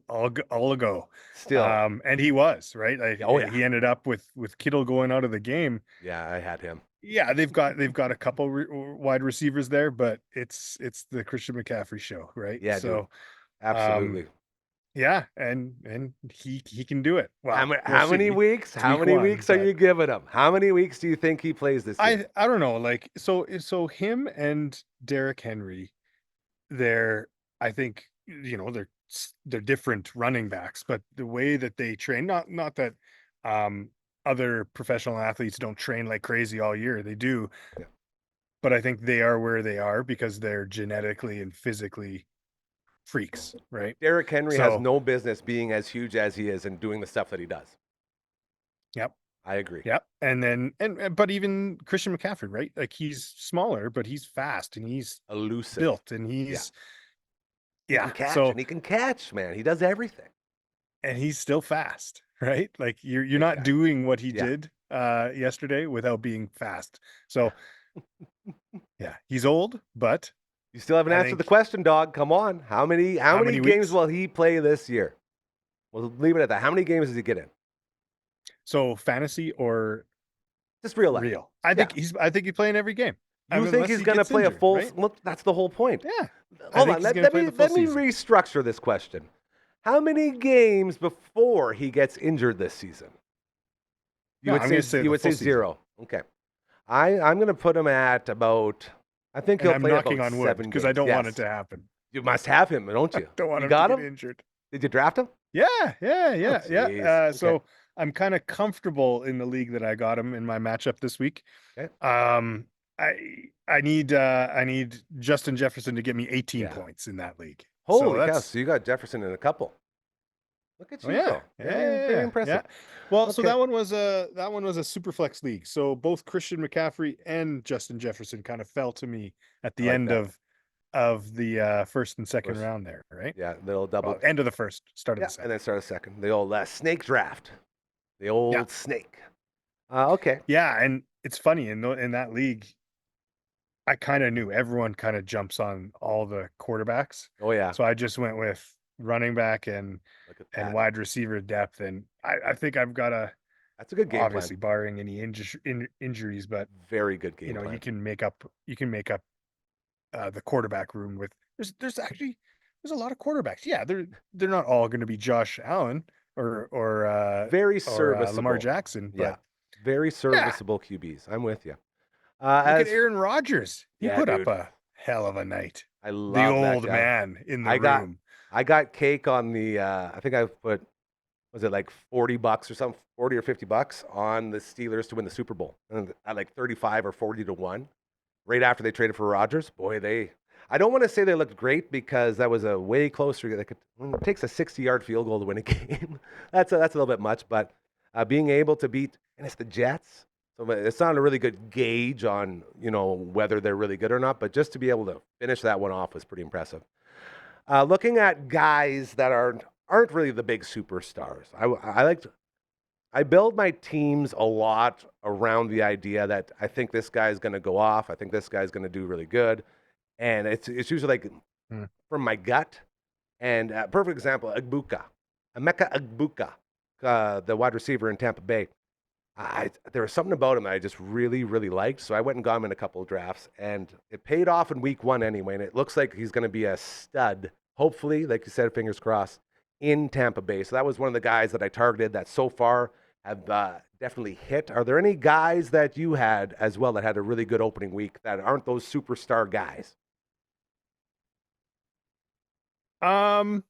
a go. Still. And he was, right? He ended up with Kittle going out of the game. Yeah, I had him. Yeah, they've got a couple wide receivers there, but it's the Christian McCaffrey show, right? Yeah, so dude. Absolutely. Yeah, and he can do it. Well, how many weeks? How many weeks are you giving him? How many weeks do you think he plays this year? I don't know. Like so him and Derrick Henry, I think they're different running backs, but the way that they train, not that other professional athletes don't train like crazy all year. They do. Yeah. But I think they are where they are because they're genetically and physically freaks, right? Derrick Henry has no business being as huge as he is and doing the stuff that he does. Yep. I agree. Yep. And then but even Christian McCaffrey, right? Like he's smaller, but he's fast and he's elusive, built, and he's he can catch, man. He does everything. And he's still fast, right? Like you're not doing what he did yesterday without being fast. So yeah, he's old, but you still haven't answered the question, dog. Come on. How many games weeks? will he play this year? We'll leave it at that. How many games does he get in? So fantasy or just real life? Real. I think he's playing every game. You think he's going to play a full? Right? Well, that's the whole point. Yeah. Hold on. Let me restructure this question. How many games before he gets injured this season? You would say 0. Okay. I'm going to put him at about. I think he'll play knocking about on wood 7 because games. I don't want it to happen. You must have him, don't you? Don't want you him got to him? get injured. Did you draft him? Yeah. Okay. So I'm kind of comfortable in the league that I got him in my matchup this week. Okay. I need Justin Jefferson to get me 18 points in that league. Holy so cow! So you got Jefferson in a couple. Look at you go. Very impressive. Yeah. Well, so Okay. that one was a super flex league. So both Christian McCaffrey and Justin Jefferson kind of fell to me at the like end that. of the first and second First. round there, right? Yeah, little double. Well, end of the first, start of Yeah, the second. and then start a second. The old snake draft. The old snake. Okay. Yeah, and it's funny in that league, I kind of knew everyone kind of jumps on all the quarterbacks. Oh yeah. So I just went with running back and Look at that. wide receiver depth, and I think I've got That's a good game obviously plan. barring any injuries, but Very good game plan. you can make up the quarterback room with there's a lot of quarterbacks. Yeah, they're not all going to be Josh Allen or very or serviceable. Lamar Jackson, but very serviceable QBs. I'm with you. look at Aaron Rodgers. He put up a hell of a night. I love the that old guy. man in the room. I got cake on the. I think I put, was it like $40 or something, $40 or $50 on the Steelers to win the Super Bowl, and at like 35 or 40 to 1, right after they traded for Rodgers. Boy, I don't want to say they looked great because that was a way closer. It takes a 60-yard field goal to win a game. That's a little bit much, but being able to beat, and it's the Jets. So it's not a really good gauge on, whether they're really good or not, but just to be able to finish that one off was pretty impressive. Looking at guys that aren't really the big superstars, I build my teams a lot around the idea that I think this guy's going to go off. I think this guy's going to do really good, and it's usually like from my gut. And perfect example, Emeka Egbuka, the wide receiver in Tampa Bay. There was something about him that I just really, really liked. So I went and got him in a couple of drafts, and it paid off in week 1 anyway. And it looks like he's going to be a stud, hopefully, like you said, fingers crossed, in Tampa Bay. So that was one of the guys that I targeted that so far have definitely hit. Are there any guys that you had as well that had a really good opening week that aren't those superstar guys? Or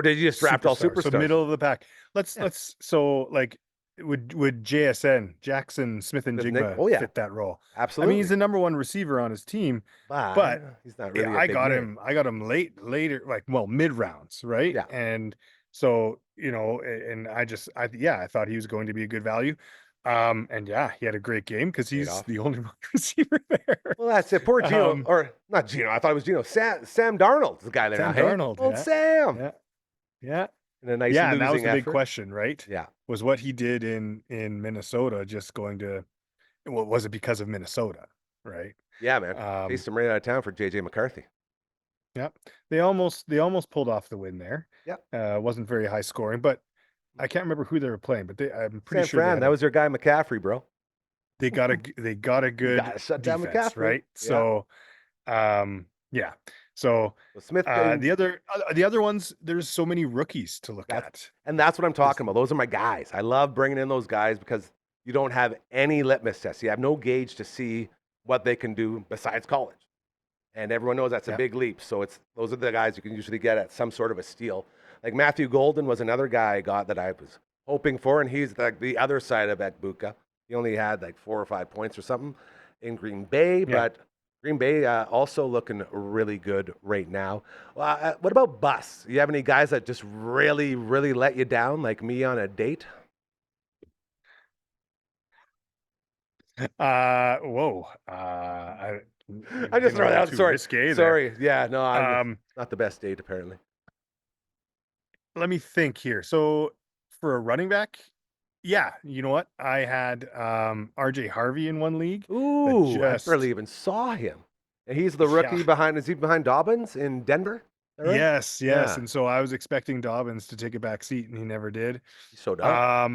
did you just draft all superstars? So middle of the pack. Let's so like would JSN Jackson Smith and Jigma fit that role? Absolutely. I mean, he's the number 1 receiver on his team, but he's not really. I got him later, like mid rounds, right? Yeah. And so and I thought he was going to be a good value. And he had a great game because he's the only wide receiver there. Well, that's it. Poor Gino, or not Gino. I thought it was Gino. Sam Darnold's the guy there. Sam now, Darnold, Old Sam. Yeah. And a nice losing and that was the big effort. question, right? Yeah. Was what he did in Minnesota just going to? Well, was it because of Minnesota, right? Yeah, man. Chased him right out of town for JJ McCarthy. Yeah, they almost pulled off the win there. Yeah, wasn't very high scoring, but I can't remember who they were playing. But I'm pretty sure that was their guy McCaffrey, bro. They got a good shut down defense, McCaffrey, right? So, yeah. So Smith, the other ones, there's so many rookies to look at, and that's what I'm talking about. Those are my guys. I love bringing in those guys because you don't have any litmus test. You have no gauge to see what they can do besides college, and everyone knows that's a big leap. So those are the guys you can usually get at some sort of a steal. Like Matthew Golden was another guy I got that I was hoping for, and he's like the other side of Egbuka. He only had like 4 or 5 points or something in Green Bay, but Green Bay also looking really good right now. What about busts? You have any guys that just really, really let you down, like me on a date? Whoa. I just throw that out. Sorry. Yeah, no, I'm not the best date apparently. Let me think here. So for a running back, you know what? I had RJ Harvey in one league. Ooh, I barely even saw him. And he's the rookie behind. Is he behind Dobbins in Denver? Right? Yes. Yeah. And so I was expecting Dobbins to take a back seat, and he never did. He showed up.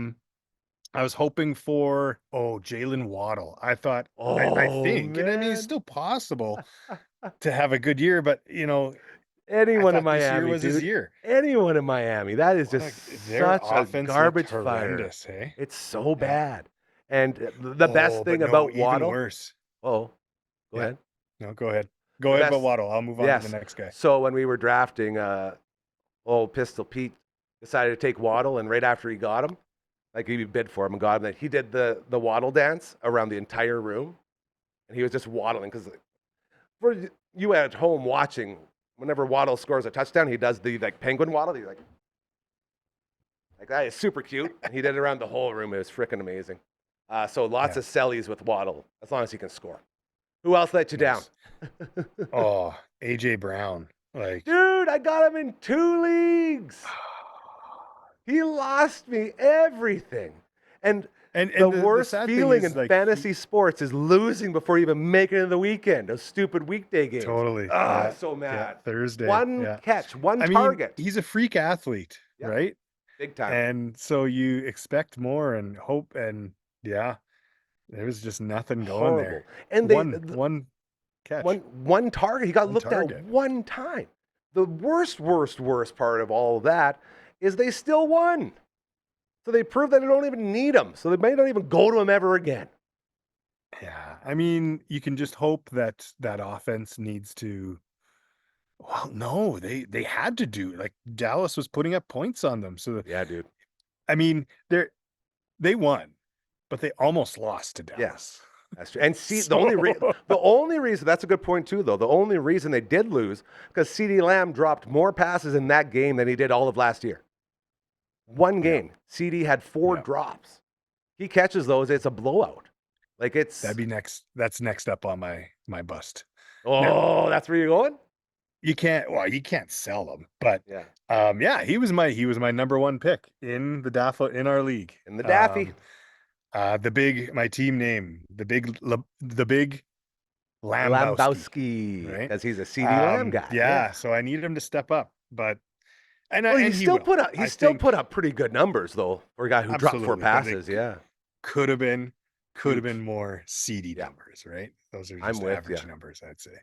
I was hoping for Jalen Waddle. I thought I think, and I mean, it's still possible to have a good year, but anyone in Miami, this year was his year. Anyone in Miami, that is just such a garbage fire. Hey? It's so bad. And the best thing about Waddle, even worse. Go ahead. No, go ahead. Go ahead, but Waddle. I'll move on to the next guy. So when we were drafting, old Pistol Pete decided to take Waddle, and right after he got him, like he bid for him and got him, that he did the Waddle dance around the entire room, and he was just waddling because for you at home watching, whenever Waddle scores a touchdown, he does the like penguin waddle. He's like that is super cute. And he did it around the whole room. It was freaking amazing. So lots of sellies with Waddle, as long as he can score. Who else let you down? Oh, AJ Brown. Like, dude, I got him in 2 leagues. He lost me everything. And the worst feeling in like, fantasy sports is losing before you even make it into the weekend. Those stupid weekday games. Totally. So mad. Yeah, Thursday. One catch, one I target. mean, he's a freak athlete, right? Big time. And so you expect more and hope, and there was just nothing going there. And one catch. One target. He got looked at one time. The worst part of all of that is they still won. So they proved that they don't even need him. So they may not even go to him ever again. Yeah. I mean, you can just hope that offense needs to. Well, no, they had to do, like, Dallas was putting up points on them. So yeah, dude. I mean, they won, but they almost lost to Dallas. Yes. That's true. And see, the only reason, that's a good point too, though. The only reason they did lose, because CeeDee Lamb dropped more passes in that game than he did all of last year. One game. CD had 4 drops. He catches those, it's a blowout. Like That's next up on my bust. Oh, now, that's where you're going? You can't sell them, but he was my number 1 pick in the Daffo in our league. In the Daffy. My team name, the big Lambowski, right? Because he's a CD Lamb guy. Yeah, so I needed him to step up, but he still put up pretty good numbers though for a guy who dropped 4 passes. Could have been more CD numbers, right? Those are just average numbers, I'd say.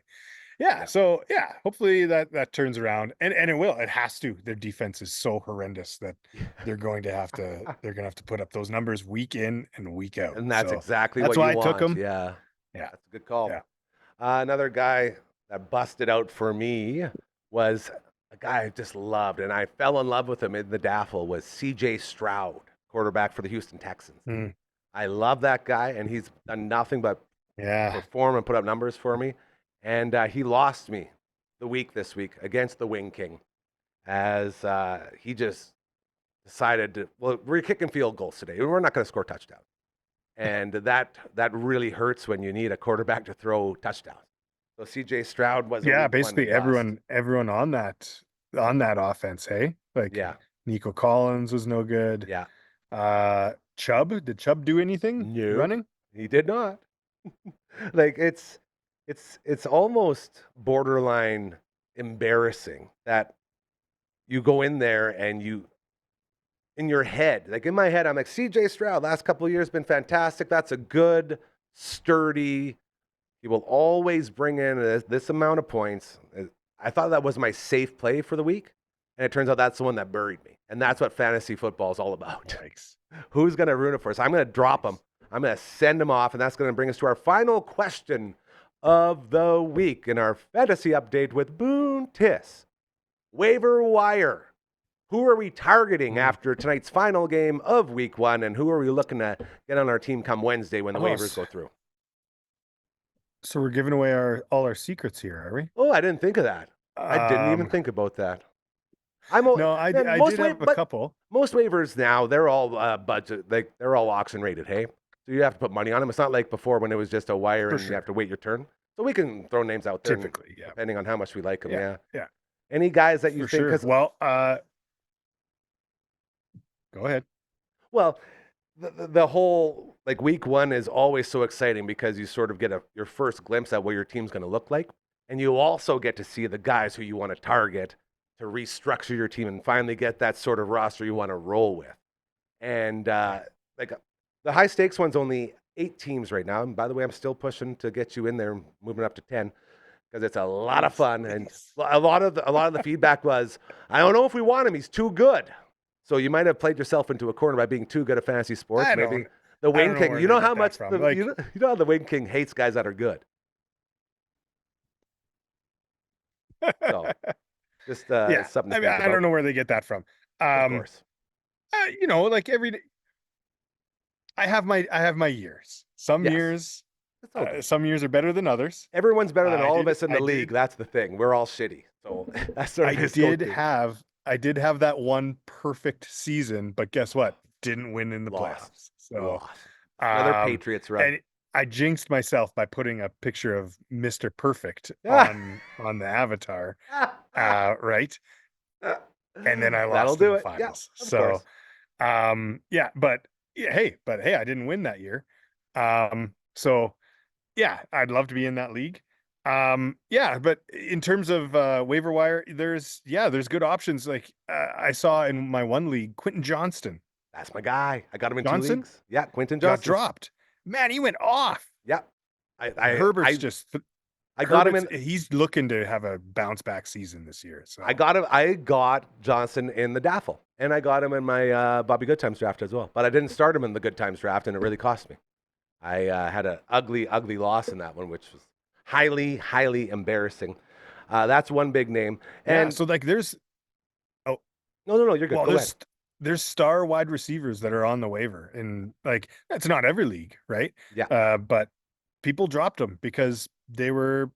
Yeah, so hopefully that turns around, and it will. It has to. Their defense is so horrendous that they're going to have to put up those numbers week in and week out. And that's exactly what I took them. Yeah, that's a good call. Yeah. Another guy that busted out for me was a guy I just loved, and I fell in love with him in the Daffle, was CJ Stroud, quarterback for the Houston Texans. I love that guy, and he's done nothing but perform and put up numbers for me. And he lost me this week against the Wing King, as he just decided we're kicking field goals today. We're not going to score touchdowns. And that really hurts when you need a quarterback to throw touchdowns. So CJ Stroud was basically everyone on that offense, hey? Like Nico Collins was no good. Yeah. Chubb, did Chubb do anything running? He did not. Like it's almost borderline embarrassing that you go in there and in your head, like in my head, I'm like, CJ Stroud, last couple of years been fantastic. That's a good, sturdy, he will always bring in this amount of points. I thought that was my safe play for the week, and it turns out that's the one that buried me. And that's what fantasy football is all about. Yikes. Who's going to ruin it for us? I'm going to drop him. I'm going to send him off, and that's going to bring us to our final question of the week in our fantasy update with Boontis. Waiver wire. Who are we targeting after tonight's final game of week 1, and who are we looking to get on our team come Wednesday when the waivers go through? So we're giving away all our secrets here, are we? Oh, I didn't think of that. I didn't even think about that. I did have a couple. Most waivers now, they're all budget. They're all auction rated, hey? So you have to put money on them. It's not like before when it was just a wire and you have to wait your turn. So we can throw names out there. Typically, depending on how much we like them, Yeah. Any guys that you think... Sure. Well, go ahead. Well, the whole, like, week 1 is always so exciting because you sort of get your first glimpse at what your team's going to look like. And you also get to see the guys who you want to target to restructure your team and finally get that sort of roster you want to roll with. And the high stakes one's only 8 teams right now. And by the way, I'm still pushing to get you in there, moving up to 10, because it's a lot of fun. And a lot of the feedback was, I don't know if we want him. He's too good. So you might have played yourself into a corner by being too good at fantasy sports. Maybe the Wing King. You know how much you know how the Wing King hates guys that are good. So just something. I don't know where they get that from. Of course. Like every day, I have my years. Some Yes. years, It's all good. some years are better than others. Everyone's better than I all of did- us in the I league. did- That's the thing. We're all shitty. So that's sort of I his did go-to. have that one perfect season, but guess what? Didn't win in the Lost. playoffs. So Lost. Another um, Patriots run. and I jinxed myself by putting a picture of Mr. Perfect Ah. on the avatar, right? And then I That'll lost in do the it. finals. Yeah, of So course. hey, I didn't win that year. So yeah, I'd love to be in that league. But in terms of waiver wire, there's good options. Like I saw in my one league, Quentin Johnston That's my guy. I got him in Johnson? 2 leagues. Yeah, Quentin got Johnson. dropped. Man, he went off. Yeah. Herbert's I got him in. He's looking to have a bounce back season this year. So I got Johnson in the Daffel, and I got him in my Bobby Goodtimes draft as well. But I didn't start him in the Goodtimes draft, and it really cost me. I had an ugly loss in that one, which was highly, highly embarrassing. That's one big name. And so like there's no, you're good. well, Go ahead. there's star wide receivers that are on the waiver, and like that's not every league, right? Yeah. But people dropped them because they were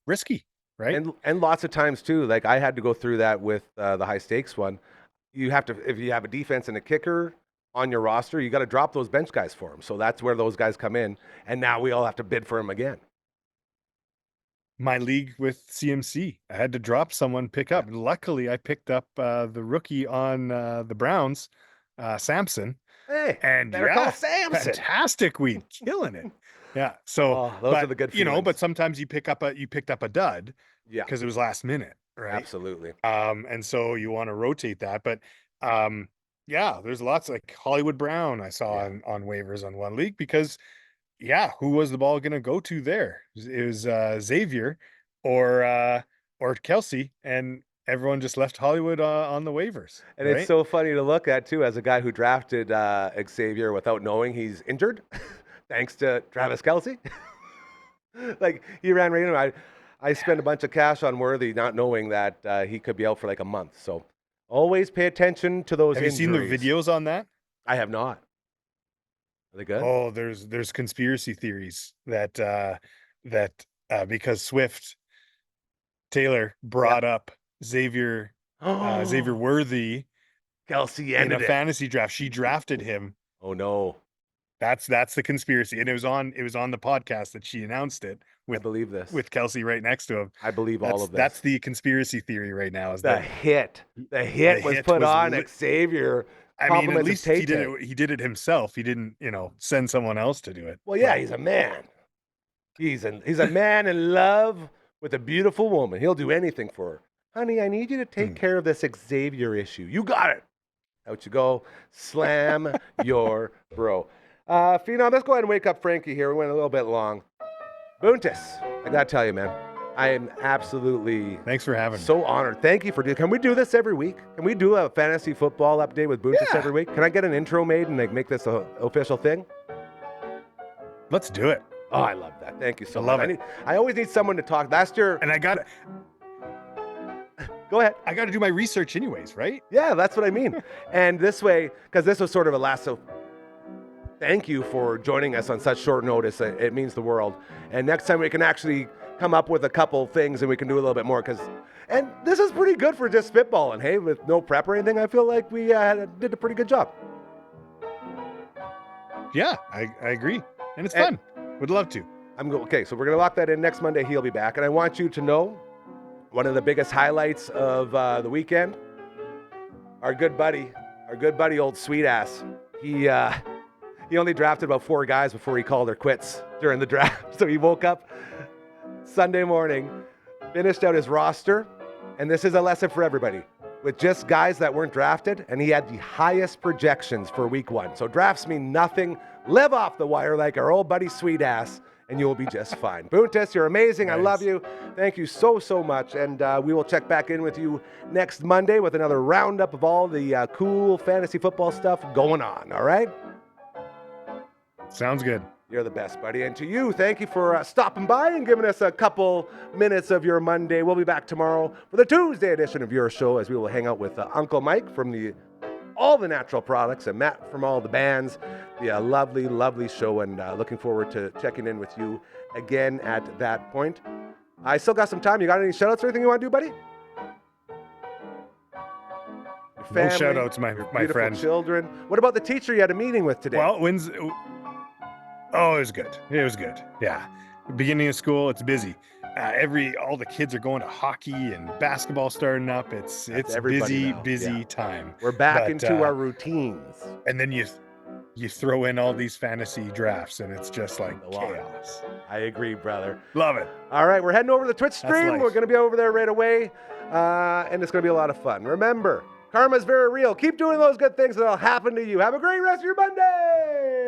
risky, right? And lots of times too, like I had to go through that with the high stakes one. You have to, if you have a defense and a kicker on your roster, you got to drop those bench guys for them. So that's where those guys come in, and now we all have to bid for them again. My league with CMC, I had to drop someone, pick up. Luckily, I picked up the rookie on the Browns, Samson. Hey, and better call Samson. Fantastic week, killing it. Yeah. So those are the good feelings. but sometimes you picked up a dud, Yeah, because it was last minute, right? absolutely. And so you want to rotate that, but there's lots like Hollywood Brown I saw on waivers on one league because who was the ball going to go to there? It was Xavier or Kelsey, and everyone just left Hollywood on the waivers. And right? it's so funny to look at too, as a guy who drafted Xavier without knowing he's injured, thanks to Travis Kelsey. Like he ran right into him. I spent a bunch of cash on Worthy, not knowing that he could be out for like a month. So always pay attention to those injuries. Have you seen the videos on that? I have not. Are they good? Oh, there's conspiracy theories that because Swift Taylor brought up Xavier Worthy Kelsey in ended a it. fantasy draft. She drafted him. Oh no. That's the conspiracy, and it was on the podcast that she announced it. I believe this. With Kelsey right next to him. I believe all of this. That's the conspiracy theory right now. Is the that hit was put on Xavier. I mean, at least he did it. He did it himself. He didn't, send someone else to do it. Well, yeah, he's a man. He's a man in love with a beautiful woman. He'll do anything for her. Honey, I need you to take care of this Xavier issue. You got it. Out you go. Slam your bro. Phenom, let's go ahead and wake up Frankie here. We went a little bit long. Boontis, I got to tell you, man, I am absolutely thanks for having me. So honored. Thank you for doing. Can we do this every week? Can we do a fantasy football update with Boontis every week? Can I get an intro made and make this an official thing? Let's do it. Oh, I love that. Thank you so much. Love it. I always need someone to talk. And I got it. Go ahead. I got to do my research anyways, right? Yeah, that's what I mean. And this way, because this was sort of a last. So thank you for joining us on such short notice. It means the world. And next time we can actually come up with a couple things and we can do a little bit more. And this is pretty good for just spitballing, hey, with no prep or anything. I feel like we did a pretty good job. Yeah, I agree. And it's fun. Would love to. Okay, so we're going to lock that in. Next Monday, he'll be back. And I want you to know one of the biggest highlights of the weekend, our good buddy, old sweet ass. He only drafted about 4 guys before he called her quits during the draft. So he woke up Sunday morning, finished out his roster, and this is a lesson for everybody, with just guys that weren't drafted, and he had the highest projections for week 1. So drafts mean nothing. Live off the wire like our old buddy sweet ass, and you will be just fine. Boontis, you're amazing. Nice. I love you. Thank you so much, and we will check back in with you next Monday with another roundup of all the cool fantasy football stuff going on, all right? Sounds good. You're the best, buddy. And to you, thank you for stopping by and giving us a couple minutes of your Monday. We'll be back tomorrow for the Tuesday edition of your show, as we will hang out with Uncle Mike from all the natural products and Matt from all the bands. Be a lovely, lovely show, and looking forward to checking in with you again at that point. I still got some time. You got any shout-outs or anything you want to do, buddy? Your family, No shout-outs, my beautiful friend. children. What about the teacher you had a meeting with today? Well, oh, it was good. It was good. Yeah. Beginning of school, it's busy. All the kids are going to hockey and basketball starting up. It's everybody busy now. time. We're back But, into our routines. And then you throw in all these fantasy drafts, and it's just like A lot. chaos. I agree, brother. Love it. All right, we're heading over to the Twitch stream. life. We're going to be over there right away, and it's going to be a lot of fun. Remember, karma's very real. Keep doing those good things, and it'll happen to you. Have a great rest of your Monday.